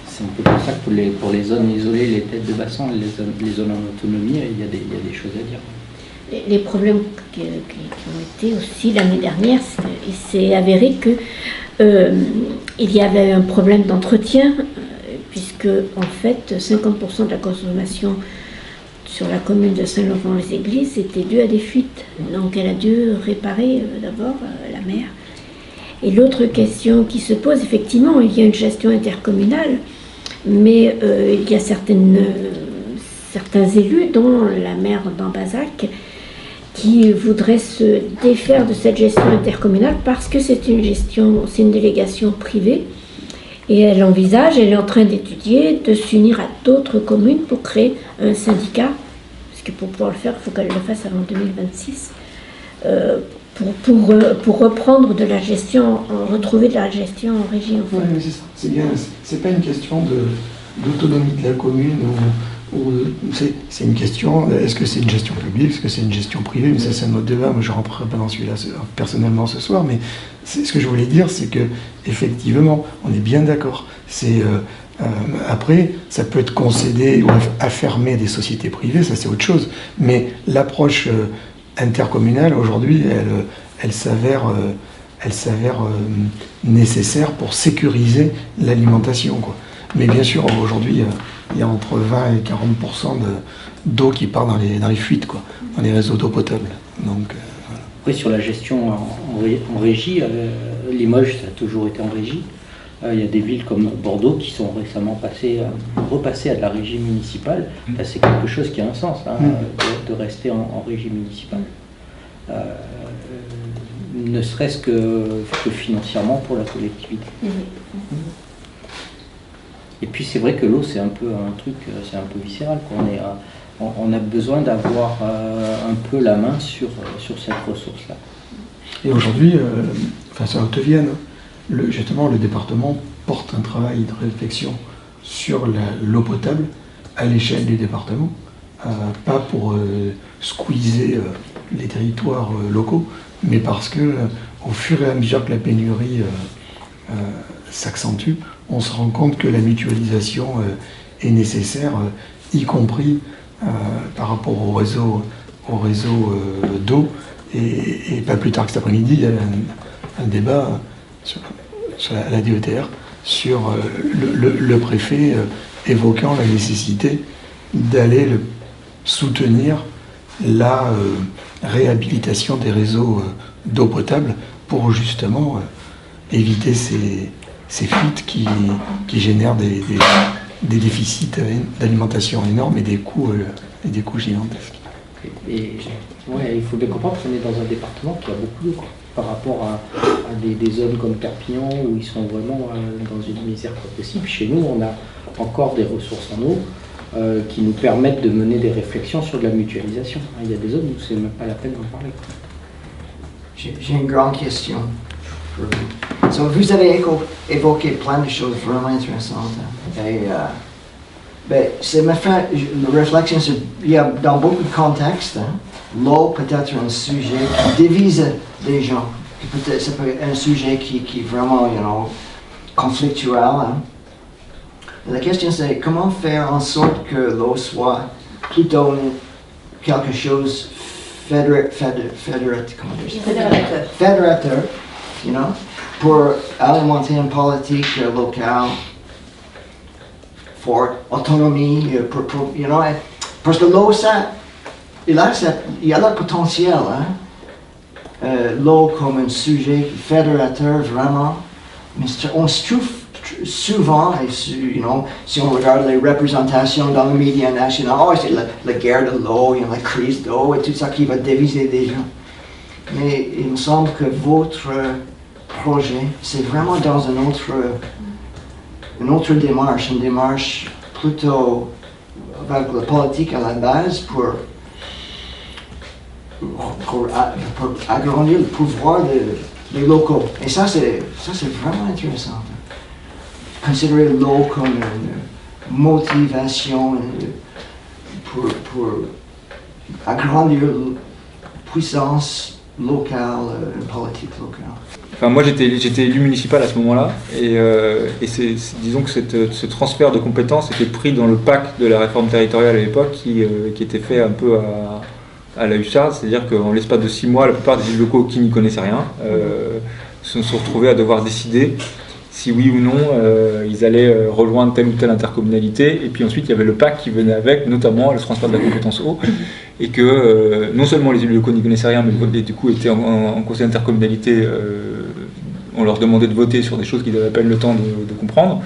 C'est un peu pour ça que pour les zones isolées, les têtes de bassin, les zones en autonomie, il y a des choses à dire. Les problèmes qui ont été aussi l'année dernière, il s'est avéré que il y avait un problème d'entretien, puisque en fait 50% de la consommation sur la commune de Saint-Laurent-les-Églises était due à des fuites. Donc elle a dû réparer d'abord la mer. Et l'autre question qui se pose, effectivement, il y a une gestion intercommunale, mais il y a certains élus, dont la maire d'Ambazac, qui voudraient se défaire de cette gestion intercommunale parce que c'est une délégation privée. Et elle est en train d'étudier, de s'unir à d'autres communes pour créer un syndicat, parce que pour pouvoir le faire, il faut qu'elle le fasse avant 2026, pour reprendre de la gestion, retrouver de la gestion en régie. Oui, mais c'est ça. C'est bien. C'est pas une question d'autonomie de la commune c'est une question. Est-ce que c'est une gestion publique, est-ce que c'est une gestion privée? Mais ça, c'est un autre débat. Moi, je ne rentrerai pas dans celui-là personnellement ce soir. Mais ce que je voulais dire, c'est que effectivement, on est bien d'accord. Après, ça peut être concédé ou affermé des sociétés privées. Ça, c'est autre chose. Mais l'approche intercommunale, aujourd'hui, elle s'avère nécessaire pour sécuriser l'alimentation, quoi. Mais bien sûr, aujourd'hui, il y a entre 20 et 40% d'eau qui part dans les fuites, quoi, dans les réseaux d'eau potable. Donc, voilà. Oui, sur la gestion en régie, Limoges, ça a toujours été en régie. Il y a des villes comme Bordeaux qui sont récemment repassées à de la régie municipale. Là, c'est quelque chose qui a un sens, de rester en régie municipale. Ne serait-ce que financièrement pour la collectivité. Et puis c'est vrai que l'eau, c'est un peu un truc, c'est un peu viscéral, quoi. On a besoin d'avoir un peu la main sur cette ressource-là. Et aujourd'hui, à Haute-Vienne, justement, le département porte un travail de réflexion sur l'eau potable à l'échelle du département, pas pour squeezer les territoires locaux, mais parce que au fur et à mesure que la pénurie s'accentue, on se rend compte que la mutualisation est nécessaire, y compris par rapport au réseau d'eau. Et pas plus tard que cet après-midi, il y a un débat sur la DETR sur le préfet évoquant la nécessité d'aller soutenir la réhabilitation des réseaux d'eau potable pour justement éviter fuites qui génèrent des déficits d'alimentation énormes et des coûts gigantesques. Il faut bien comprendre qu'on est dans un département qui a beaucoup d'eau par rapport à des zones comme Perpignan où ils sont vraiment dans une misère pas possible. Chez nous, on a encore des ressources en eau qui nous permettent de mener des réflexions sur de la mutualisation. Il y a des zones où c'est même pas la peine d'en parler. J'ai une grande question pour vous. So, vous avez évoqué plein de choses vraiment intéressantes. Et, c'est ma réflexion, il y a dans beaucoup de contextes, l'eau peut être un sujet qui divise les gens. Peut-être ça peut être un sujet qui est vraiment, conflictuel. La question c'est comment faire en sorte que l'eau soit plutôt quelque chose fédérateur, pour alimenter une politique locale forte, autonomie, parce que l'eau, il y a le potentiel, l'eau comme un sujet fédérateur vraiment, mais on se trouve souvent, si on regarde les représentations dans les médias nationaux, c'est la guerre de l'eau, la crise d'eau et tout ça qui va diviser des gens. Mais il me semble que votre projet, c'est vraiment dans une autre démarche, une démarche plutôt avec la politique à la base pour agrandir le pouvoir des locaux. Et ça c'est vraiment intéressant. Considérer l'eau comme une motivation pour agrandir la puissance locale, une politique locale. Enfin, moi j'étais élu municipal à ce moment-là et disons que ce transfert de compétences était pris dans le pack de la réforme territoriale à l'époque qui était fait un peu à la hussarde, c'est-à-dire qu'en l'espace de 6 mois, la plupart des élus locaux qui n'y connaissaient rien se sont retrouvés à devoir décider si oui ou non ils allaient rejoindre telle ou telle intercommunalité, et puis ensuite il y avait le pacte qui venait avec, notamment le transfert de la compétence eau, et que non seulement les élus locaux n'y connaissaient rien, mais du coup étaient en conseil d'intercommunalité, on leur demandait de voter sur des choses qu'ils avaient à peine le temps de comprendre,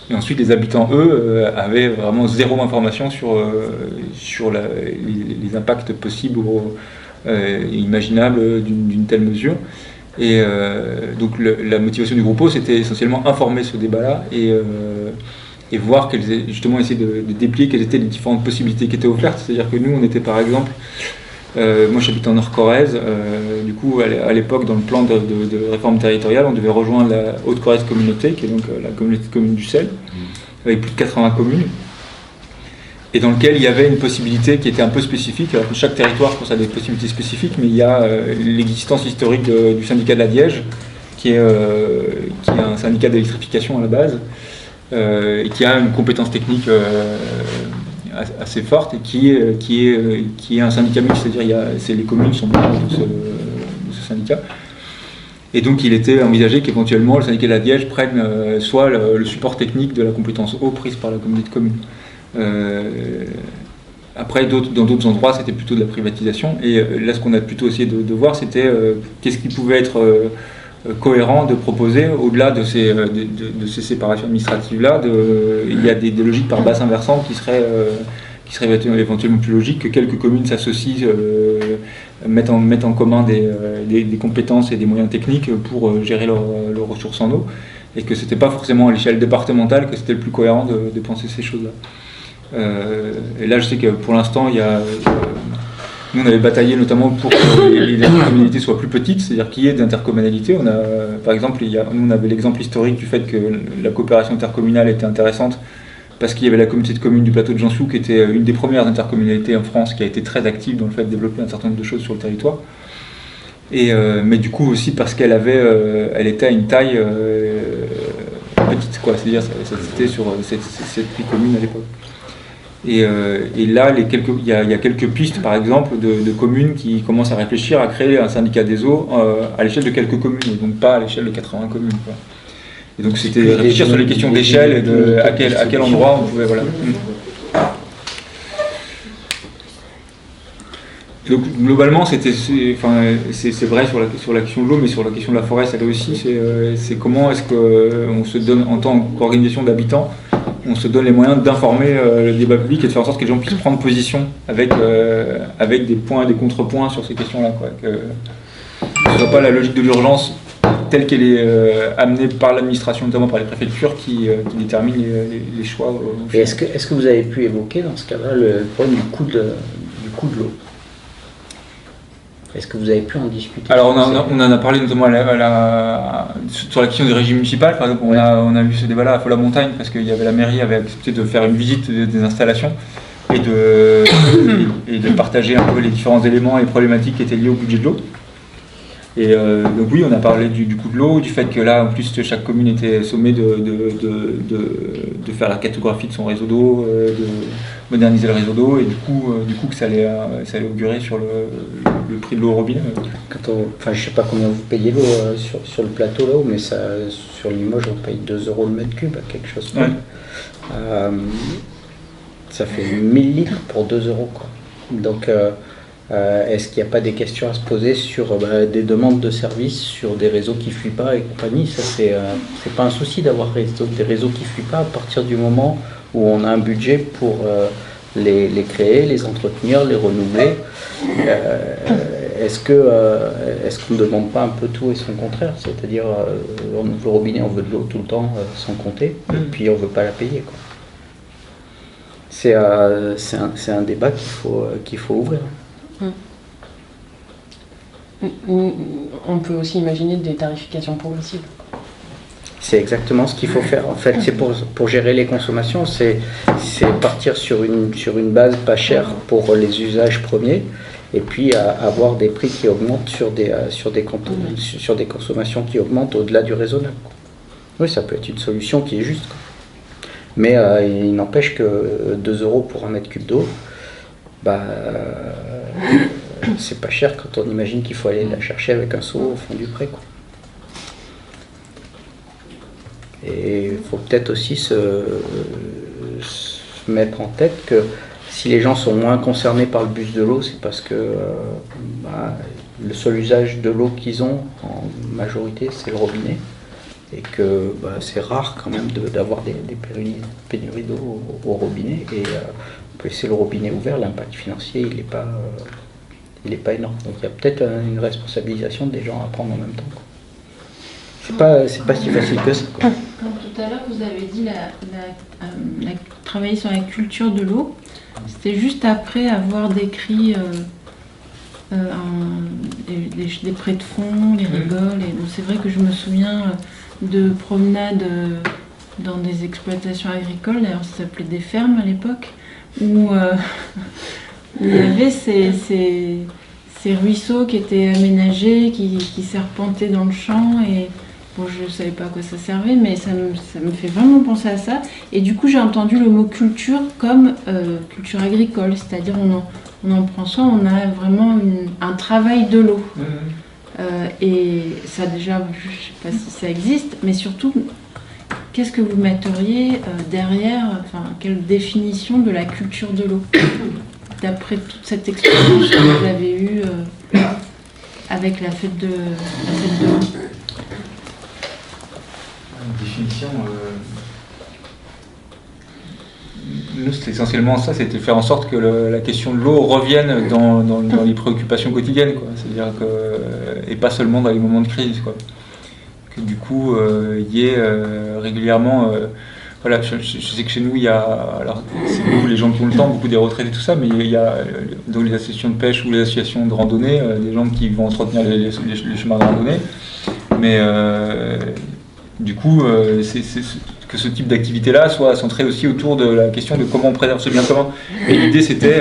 et ensuite les habitants, eux, avaient vraiment zéro information sur les impacts possibles ou imaginables d'une telle mesure. Et donc la motivation du groupe O, c'était essentiellement informer ce débat-là et voir justement essayer de déplier quelles étaient les différentes possibilités qui étaient offertes. C'est-à-dire que nous, on était par exemple, moi j'habite en Nord-Corrèze, du coup à l'époque dans le plan de réforme territoriale, on devait rejoindre la Haute-Corrèze Communauté, qui est donc la communauté de communes du Sel, avec plus de 80 communes, et dans lequel il y avait une possibilité qui était un peu spécifique. Alors, chaque territoire, je pense, a des possibilités spécifiques, mais il y a l'existence historique du syndicat de la Diège, qui est un syndicat d'électrification à la base, et qui a une compétence technique assez forte, et qui est un syndicat mixte, c'est-à-dire les communes sont membres de ce syndicat. Et donc il était envisagé qu'éventuellement le syndicat de la Diège prenne soit le support technique de la compétence eau prise par la communauté de communes. Après, dans d'autres endroits, c'était plutôt de la privatisation. Et là, ce qu'on a plutôt essayé de voir, c'était qu'est-ce qui pouvait être cohérent de proposer, au-delà de ces séparations administratives-là. Il y a des logiques par bassin versant qui seraient éventuellement plus logiques, que quelques communes s'associent, mettent en commun des compétences et des moyens techniques pour gérer leurs ressources en eau. Et que c'était pas forcément à l'échelle départementale que c'était le plus cohérent de penser ces choses-là. Et là, je sais que pour l'instant, nous on avait bataillé notamment pour que les intercommunalités soient plus petites, c'est-à-dire qu'il y ait d'intercommunalités. Par exemple, nous on avait l'exemple historique du fait que la coopération intercommunale était intéressante parce qu'il y avait la communauté de communes du plateau de Jançou qui était une des premières intercommunalités en France qui a été très active dans le fait de développer un certain nombre de choses sur le territoire. Mais du coup aussi parce qu'elle était à une taille petite, quoi. C'est-à-dire c'était sur cette 8 communes à l'époque. Et là, il y a quelques pistes, par exemple, de communes qui commencent à réfléchir à créer un syndicat des eaux à l'échelle de quelques communes, et donc pas à l'échelle de 80 communes, quoi. Et donc c'était réfléchir sur les questions d'échelle et à quel endroit on pouvait... Voilà. Globalement, c'est vrai sur la question de l'eau, mais sur la question de la forêt, ça l'est aussi. C'est comment est-ce qu'on se donne, en tant qu'organisation d'habitants, on se donne les moyens d'informer le débat public et de faire en sorte que les gens puissent prendre position avec des points et des contrepoints sur ces questions-là. Que ce ne soit pas la logique de l'urgence telle qu'elle est amenée par l'administration, notamment par les préfectures, qui détermine les choix. Et est-ce que vous avez pu évoquer dans ce cas-là le problème du coût de l'eau? Est-ce que vous avez pu en discuter? Alors on en a parlé notamment sur la question du régime municipal. Par exemple, on a eu ce débat-là à Faux-la-Montagne parce que la mairie avait accepté de faire une visite des installations et de partager un peu les différents éléments et problématiques qui étaient liés au budget de l'eau. Et donc oui, on a parlé du coût de l'eau, du fait que là, en plus, chaque commune était sommée de faire la cartographie de son réseau d'eau, de moderniser le réseau d'eau, et du coup que ça allait augurer sur le prix de l'eau au robinet. Je sais pas combien vous payez l'eau sur le plateau là-haut, mais ça, sur Limoges, on paye 2 € le mètre cube, à quelque chose près. Ouais. Ça fait 1000 litres pour 2 €, quoi. Donc, est-ce qu'il n'y a pas des questions à se poser sur des demandes de services sur des réseaux qui ne fuient pas et compagnie? Ça, c'est pas un souci d'avoir des réseaux qui ne fuient pas à partir du moment où on a un budget pour les créer, les entretenir, les renouveler. Est-ce qu'on ne demande pas un peu tout et son contraire? C'est-à-dire, on ouvre le robinet, on veut de l'eau tout le temps sans compter, et puis on ne veut pas la payer, quoi. C'est un débat qu'il faut ouvrir. On peut aussi imaginer des tarifications progressives. C'est exactement ce qu'il faut faire. En fait, c'est pour gérer les consommations, c'est partir sur une base pas chère pour les usages premiers, et puis avoir des prix qui augmentent sur des consommations qui augmentent au-delà du raisonnable. Oui, ça peut être une solution qui est juste, quoi. Mais il n'empêche que 2 € pour un mètre cube d'eau, c'est pas cher quand on imagine qu'il faut aller la chercher avec un seau au fond du pré, quoi. Et il faut peut-être aussi se mettre en tête que si les gens sont moins concernés par le bus de l'eau, c'est parce que le seul usage de l'eau qu'ils ont en majorité, c'est le robinet, et que c'est rare quand même d'avoir des pénuries d'eau au robinet, et on peut laisser le robinet ouvert, l'impact financier il n'est pas énorme. Donc il y a peut-être une responsabilisation des gens à prendre en même temps, quoi. C'est pas si facile que ça, quoi. Quand tout à l'heure vous avez dit travailler sur la culture de l'eau, c'était juste après avoir décrit des prés de fond, les rigoles. Et donc c'est vrai que je me souviens de promenades dans des exploitations agricoles, d'ailleurs ça s'appelait des fermes à l'époque, où il y avait ces ruisseaux qui étaient aménagés, qui serpentaient dans le champ, et bon, je ne savais pas à quoi ça servait, mais ça me fait vraiment penser à ça. Et du coup, j'ai entendu le mot culture comme culture agricole, c'est-à-dire on en prend soin, on a vraiment un travail de l'eau. Et ça déjà, je ne sais pas si ça existe, mais surtout, qu'est-ce que vous metteriez derrière, quelle définition de la culture de l'eau, d'après toute cette expérience que vous avez eue avec la fête de l'eau? Définition, nous c'était essentiellement ça, c'était faire en sorte que la question de l'eau revienne dans les préoccupations quotidiennes, quoi. C'est-à-dire et pas seulement dans les moments de crise, quoi. Que du coup il y ait régulièrement, voilà, je sais que chez nous il y a, alors c'est beaucoup les gens qui ont le temps, beaucoup des retraités et tout ça, mais il y a dans les associations de pêche ou les associations de randonnée, des gens qui vont entretenir les chemins de randonnée, mais du coup, que ce type d'activité-là soit centré aussi autour de la question de comment on préserve ce bien commun. Et l'idée, c'était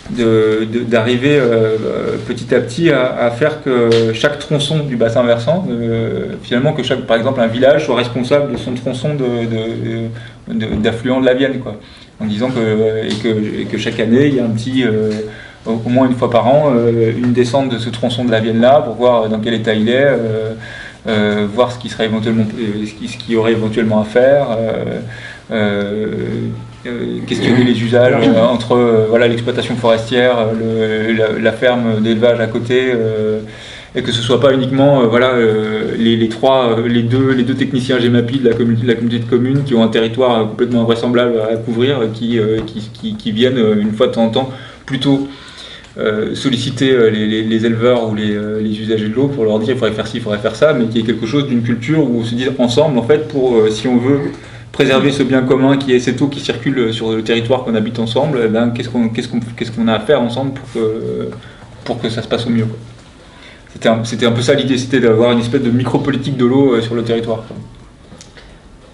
d'arriver petit à petit à faire que chaque tronçon du bassin versant, finalement, que par exemple, un village soit responsable de son tronçon d'affluent de la Vienne, quoi. En disant que chaque année, il y a un petit... au moins une fois par an, une descente de ce tronçon de la Vienne-là pour voir dans quel état il est, voir ce qui serait éventuellement, ce qui y aurait éventuellement à faire, questionner les usages entre voilà, l'exploitation forestière, la ferme d'élevage à côté, et que ce soit pas uniquement voilà, les deux techniciens GEMAPI de la communauté de communes qui ont un territoire complètement invraisemblable à couvrir, qui viennent une fois de temps en temps plutôt solliciter les éleveurs ou les usagers de l'eau pour leur dire il faudrait faire ci, il faudrait faire ça, mais qu'il y ait quelque chose d'une culture où on se dit ensemble en fait pour si on veut préserver ce bien commun qui est cette eau qui circule sur le territoire qu'on habite ensemble, eh ben, qu'est-ce qu'on a à faire ensemble pour que ça se passe au mieux, quoi. C'était un peu ça l'idée, c'était d'avoir une espèce de micro-politique de l'eau sur le territoire, quoi.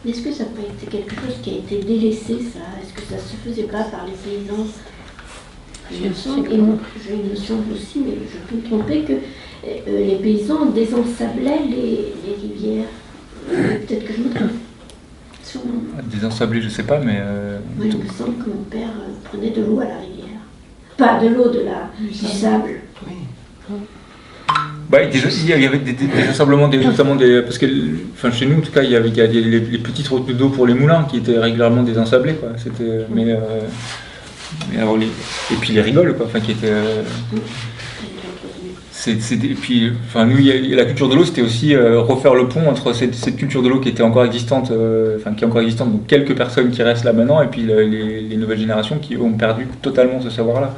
Est-ce que ça n'a pas été quelque chose qui a été délaissé, ça? Est-ce que ça se faisait pas par les paysans? Il me semble, et moi, il me semble aussi, mais je peux me tromper, que les paysans désensablaient les rivières. Peut-être que je me trompe. Sûrement. Désensabler, je sais pas, mais... Moi, il me semble que mon père prenait de l'eau à la rivière. Pas de l'eau, du sable. Oui. Bah, il y avait des désensablements, notamment parce que enfin, chez nous, en tout cas, il y a les petites routes d'eau pour les moulins qui étaient régulièrement désensablées, quoi. Mais alors et puis les rigoles, quoi, enfin, qui étaient... et puis, enfin, nous, la culture de l'eau, c'était aussi refaire le pont entre cette culture de l'eau qui était encore existante, qui est encore existante, donc quelques personnes qui restent là maintenant, et puis les nouvelles générations qui ont perdu totalement ce savoir-là.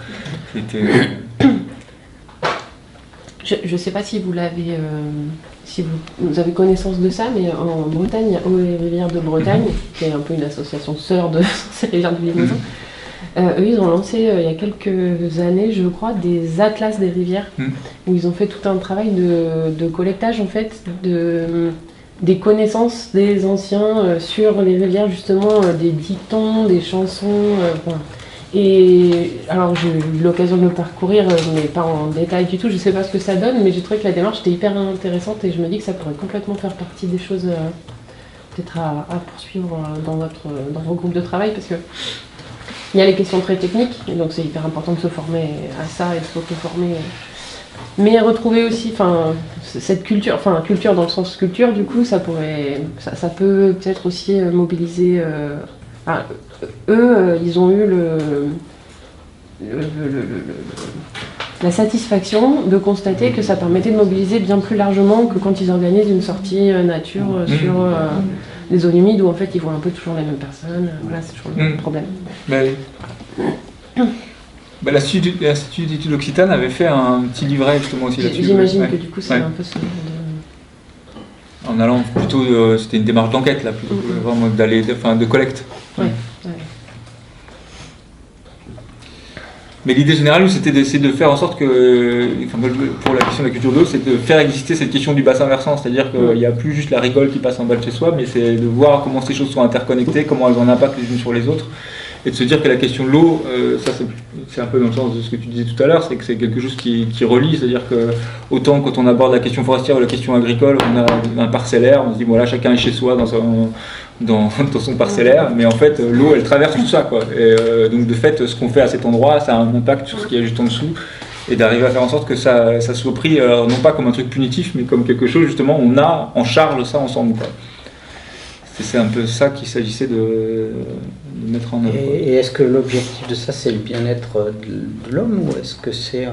C'était... Je ne sais pas si vous l'avez, si vous avez connaissance de ça, mais en Bretagne, Eau et Rivières de Bretagne, qui est un peu une association sœur de ces rivières du Limousin, eux, ils ont lancé il y a quelques années, je crois, des atlas des rivières, où ils ont fait tout un travail de collectage, en fait, des connaissances des anciens sur les rivières, justement, des dictons, des chansons, et alors j'ai eu l'occasion de le parcourir, mais pas en détail du tout, je sais pas ce que ça donne, mais j'ai trouvé que la démarche était hyper intéressante et je me dis que ça pourrait complètement faire partie des choses peut-être à poursuivre dans vos groupes de travail, parce que il y a les questions très techniques, et donc c'est hyper important de se former à ça et de s'auto-former. Mais retrouver aussi cette culture, culture dans le sens culture, du coup, ça peut peut-être aussi mobiliser... eux, ils ont eu la satisfaction de constater que ça permettait de mobiliser bien plus largement que quand ils organisent une sortie nature sur des zones humides où en fait ils voient un peu toujours les mêmes personnes. Voilà, c'est toujours le même problème. L'Institut d'études Occitanes avait fait un petit livret justement aussi là-dessus. J'imagine que du coup c'est un peu ce... En allant plutôt, c'était une démarche d'enquête là, plutôt vraiment de collecte. Ouais. Mais l'idée générale, c'était d'essayer de faire en sorte que, pour la question de la culture d'eau, c'est de faire exister cette question du bassin versant, c'est-à-dire qu'il n'y a plus juste la rigole qui passe en bas de chez soi, mais c'est de voir comment ces choses sont interconnectées, comment elles ont un impact les unes sur les autres, et de se dire que la question de l'eau, ça c'est un peu dans le sens de ce que tu disais tout à l'heure, c'est que c'est quelque chose qui relie, c'est-à-dire que autant quand on aborde la question forestière ou la question agricole, on a un parcellaire, on se dit voilà, chacun est chez soi dans son parcellaire, mais en fait l'eau elle traverse tout ça, quoi. Et donc de fait ce qu'on fait à cet endroit, ça a un impact sur ce qu'il y a juste en dessous, et d'arriver à faire en sorte que ça soit pris non pas comme un truc punitif, mais comme quelque chose justement, on a en charge ça ensemble, quoi. C'est un peu ça qu'il s'agissait de mettre en œuvre. Et est-ce que l'objectif de ça, c'est le bien-être de l'homme, ou est-ce que c'est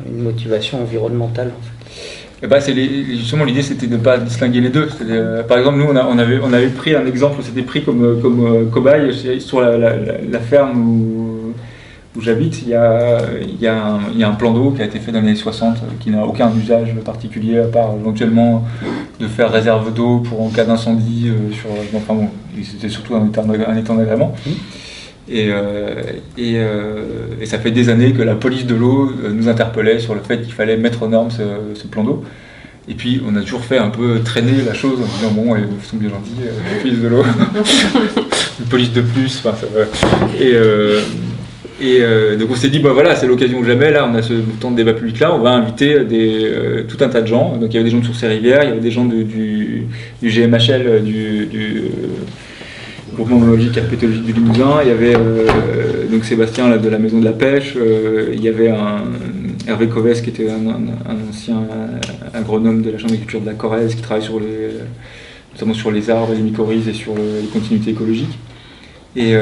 une motivation environnementale, en fait? Justement, l'idée, c'était de ne pas distinguer les deux. Par exemple, nous, on avait pris un exemple, on s'était pris comme cobaye sur la ferme où j'habite. Il y a un plan d'eau qui a été fait dans les années 60, qui n'a aucun usage particulier, à part éventuellement de faire réserve d'eau en cas d'incendie. C'était surtout un étang d'agrément. Et ça fait des années que la police de l'eau nous interpellait sur le fait qu'il fallait mettre aux normes ce plan d'eau. Et puis on a toujours fait un peu traîner la chose en disant bon, ils sont bien gentils, la police de l'eau, une police de plus, ça va. Donc on s'est dit, voilà, c'est l'occasion ou jamais, là on a ce temps de débat public là, on va inviter tout un tas de gens. Donc il y avait des gens de Sources-et-Rivières, il y avait des gens du GMHL, du groupement monologique herpétologique du Limousin, il y avait donc Sébastien là, de la Maison de la Pêche, il y avait Hervé Covès qui était un ancien agronome de la Chambre d'agriculture de la Corrèze qui travaille notamment sur les arbres, les mycorhizes et sur les continuités écologiques. Et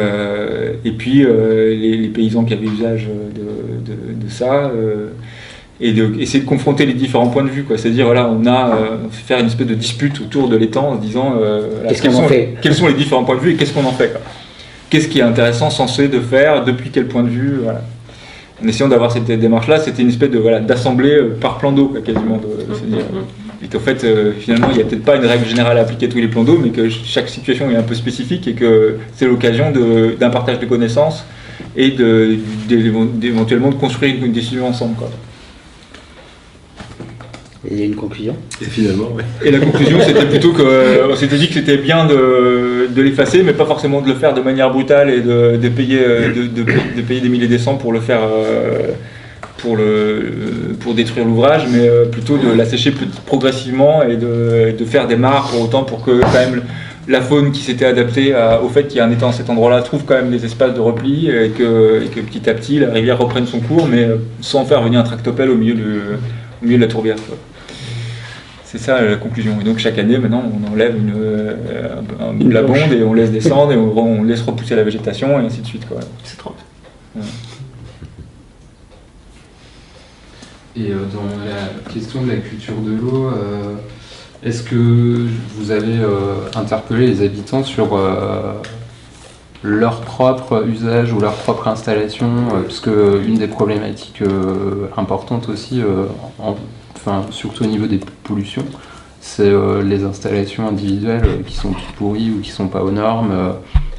puis les paysans qui avaient usage de ça, et essayer de confronter les différents points de vue, quoi. C'est-à-dire, voilà, on fait faire une espèce de dispute autour de l'étang en se disant quels sont les différents points de vue et qu'est-ce qu'on en fait, quoi. Qu'est-ce qui est intéressant, censé de faire, depuis quel point de vue, voilà. En essayant d'avoir cette démarche-là, c'était une espèce d'assemblée par plan d'eau, quoi, quasiment. C'est-à-dire, et qu'en fait, finalement, il n'y a peut-être pas une règle générale à appliquer à tous les plans d'eau, mais que chaque situation est un peu spécifique et que c'est l'occasion d'un partage de connaissances et d'éventuellement de construire une décision ensemble, quoi. Et il y a une conclusion. Et finalement, ouais. Et la conclusion, c'était plutôt qu'on s'était dit que c'était bien de l'effacer, mais pas forcément de le faire de manière brutale et de payer des milliers des cents pour le faire, pour détruire l'ouvrage, mais plutôt de l'assécher progressivement et de faire des mares pour autant pour que quand même la faune qui s'était adaptée au fait qu'il y a un étang à cet endroit-là trouve quand même des espaces de repli et que petit à petit la rivière reprenne son cours, mais sans faire venir un tractopelle au milieu de la tourbière, quoi. C'est ça la conclusion. Et donc chaque année, maintenant, on enlève un bout de la bonde et on laisse descendre et on laisse repousser la végétation et ainsi de suite, quoi. C'est trop. Ouais. Et dans la question de la culture de l'eau, est-ce que vous avez interpellé les habitants sur leur propre usage ou leur propre installation, puisque une des problématiques importantes aussi, surtout au niveau des pollutions, c'est les installations individuelles qui sont toutes pourries ou qui sont pas aux normes.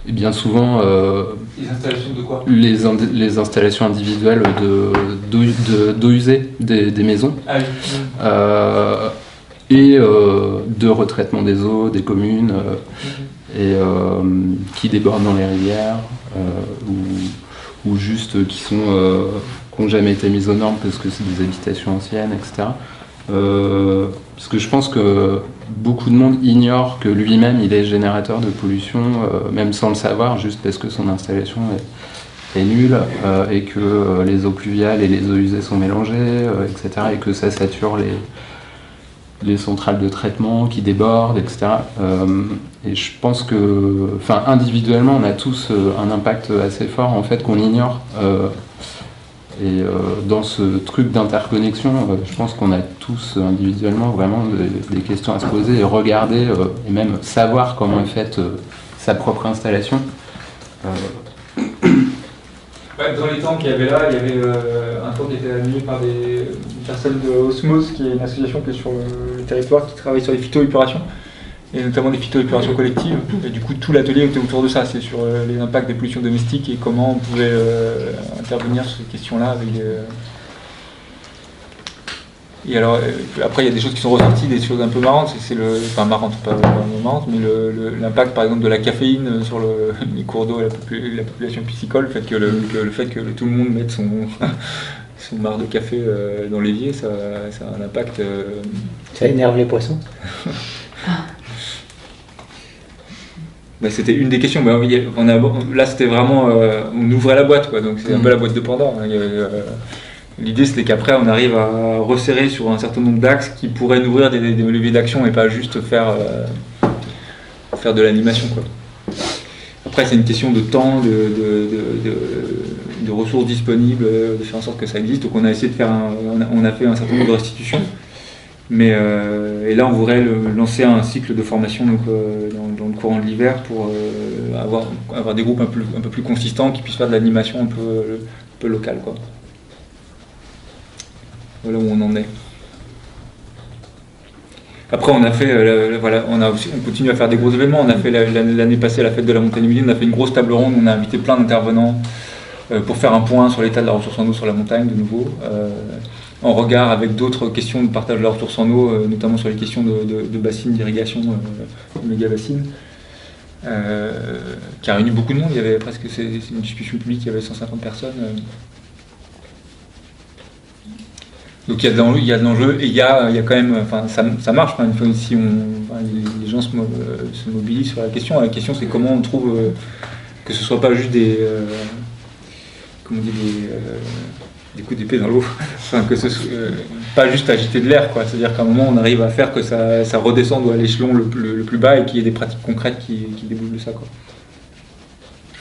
Et bien souvent, les installations de quoi ? Les installations individuelles d'eau usée des maisons. Ah oui. Et de retraitement des eaux des communes et qui débordent dans les rivières ou juste qui n'ont jamais été mises aux normes parce que c'est des habitations anciennes, etc. Parce que je pense que beaucoup de monde ignore que lui-même il est générateur de pollution, même sans le savoir, juste parce que son installation est nulle et que les eaux pluviales et les eaux usées sont mélangées, etc. Et que ça sature les centrales de traitement qui débordent, etc. Et je pense que, individuellement, on a tous un impact assez fort en fait qu'on ignore. Et dans ce truc d'interconnexion, je pense qu'on a tous individuellement vraiment des questions à se poser et regarder et même savoir comment est faite sa propre installation. Dans les temps qu'il y avait là, il y avait un temps qui était animé par des personnes de Osmose, qui est une association qui est sur le territoire, qui travaille sur les phytoépurations, et notamment des phytoépurations collectives. Et du coup, tout l'atelier était autour de ça, c'est sur les impacts des pollutions domestiques et comment on pouvait intervenir sur ces questions-là avec Et alors, après, il y a des choses qui sont ressorties, des choses un peu marrantes, marrantes, pas vraiment marrantes, mais l'impact, par exemple, de la caféine sur les cours d'eau et la population piscicole, le fait que tout le monde mette son marc de café dans l'évier, ça a un impact... Ça énerve les poissons. C'était une des questions. Là, c'était vraiment... on ouvrait la boîte, quoi, donc c'est un peu la boîte de Pandore. L'idée, c'était qu'après, on arrive à resserrer sur un certain nombre d'axes qui pourraient nourrir des leviers d'action et pas juste faire de l'animation, quoi. Après, c'est une question de temps, de ressources disponibles, de faire en sorte que ça existe. Donc, on a essayé de on a fait un certain nombre de restitutions. Et là, on voudrait lancer un cycle de formation dans le courant de l'hiver pour avoir des groupes un peu plus consistants qui puissent faire de l'animation un peu locale, quoi. Voilà où on en est. Après, on a fait, on continue à faire des gros événements. On a fait l'année passée à la fête de la montagne humide, on a fait une grosse table ronde. On a invité plein d'intervenants pour faire un point sur l'état de la ressource en eau sur la montagne, de nouveau, en regard avec d'autres questions de partage de la ressource en eau, notamment sur les questions de bassines d'irrigation, méga-bassines, qui a réuni beaucoup de monde. Il y avait presque, c'est une discussion publique, il y avait 150 personnes. Donc il y a de l'enjeu et il y a quand même, ça marche. Si les gens se mobilisent sur la question. La question, c'est comment on trouve que ce soit pas juste des coups d'épée dans l'eau, que ce soit pas juste agiter de l'air, quoi. C'est-à-dire qu'à un moment, on arrive à faire que ça redescende à l'échelon le plus bas et qu'il y ait des pratiques concrètes qui déboulent de ça, quoi.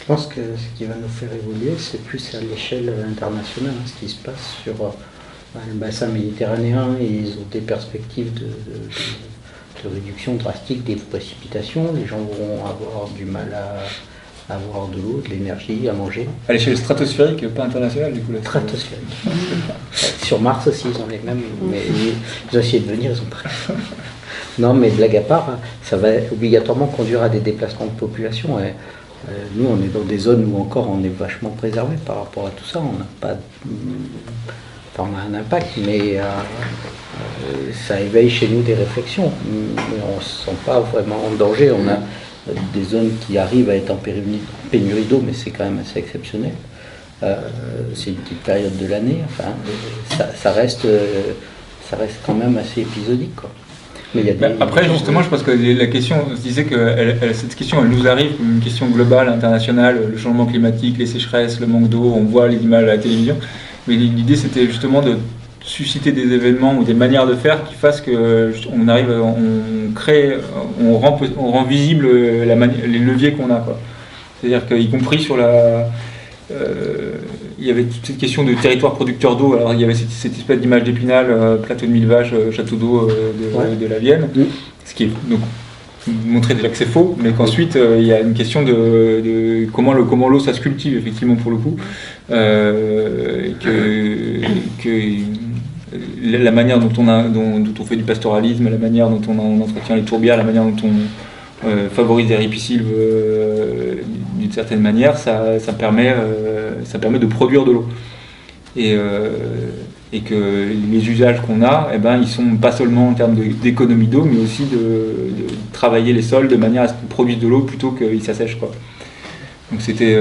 Je pense que ce qui va nous faire évoluer, c'est plus à l'échelle internationale, ce qui se passe sur le bassin méditerranéen. Et ils ont des perspectives de réduction drastique des précipitations. Les gens vont avoir du mal à avoir de l'eau, de l'énergie, à manger. À l'échelle stratosphérique, pas internationale, du coup. Stratosphérique. Sur Mars aussi, ils ont les mêmes, mais ils ont essayé de venir, ils ont pas. Non, mais blague à part, ça va obligatoirement conduire à des déplacements de population. Et, nous, on est dans des zones où encore on est vachement préservé par rapport à tout ça. On n'a pas, enfin, on a un impact, mais ça éveille chez nous des réflexions. Mais on ne se sent pas vraiment en danger. On a des zones qui arrivent à être en pénurie d'eau, mais c'est quand même assez exceptionnel. C'est une petite période de l'année. Enfin, ça reste quand même assez épisodique, quoi. Mais il y a des... Après, justement, je pense que la question, on se disait que cette question, elle nous arrive comme une question globale, internationale, le changement climatique, les sécheresses, le manque d'eau, on voit les images à la télévision. Mais l'idée, c'était justement de susciter des événements ou des manières de faire qui fassent qu'on arrive, on crée, on rend visible les leviers qu'on a, quoi. C'est-à-dire qu'y compris sur il y avait toute cette question de territoire producteur d'eau. Alors il y avait cette espèce d'image d'Épinal, plateau de 1000 vaches, château d'eau de la Vienne, ce qui est donc montrer déjà que c'est faux, mais qu'ensuite il y a une question de comment l'eau ça se cultive effectivement pour le coup, la manière dont on fait du pastoralisme, la manière dont on entretient les tourbières, la manière dont on favorise les ripisylves d'une certaine manière, ça permet de produire de l'eau. Et que les usages qu'on a, ils sont pas seulement en termes d'économie d'eau, mais aussi de travailler les sols de manière à ce qu'ils produisent de l'eau plutôt qu'ils s'assèchent, quoi. Donc c'était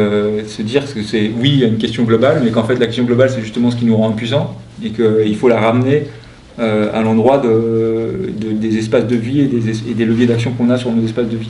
se dire que oui, il y a une question globale, mais qu'en fait la question globale c'est justement ce qui nous rend impuissants et qu'il faut la ramener à l'endroit des espaces de vie et des leviers d'action qu'on a sur nos espaces de vie.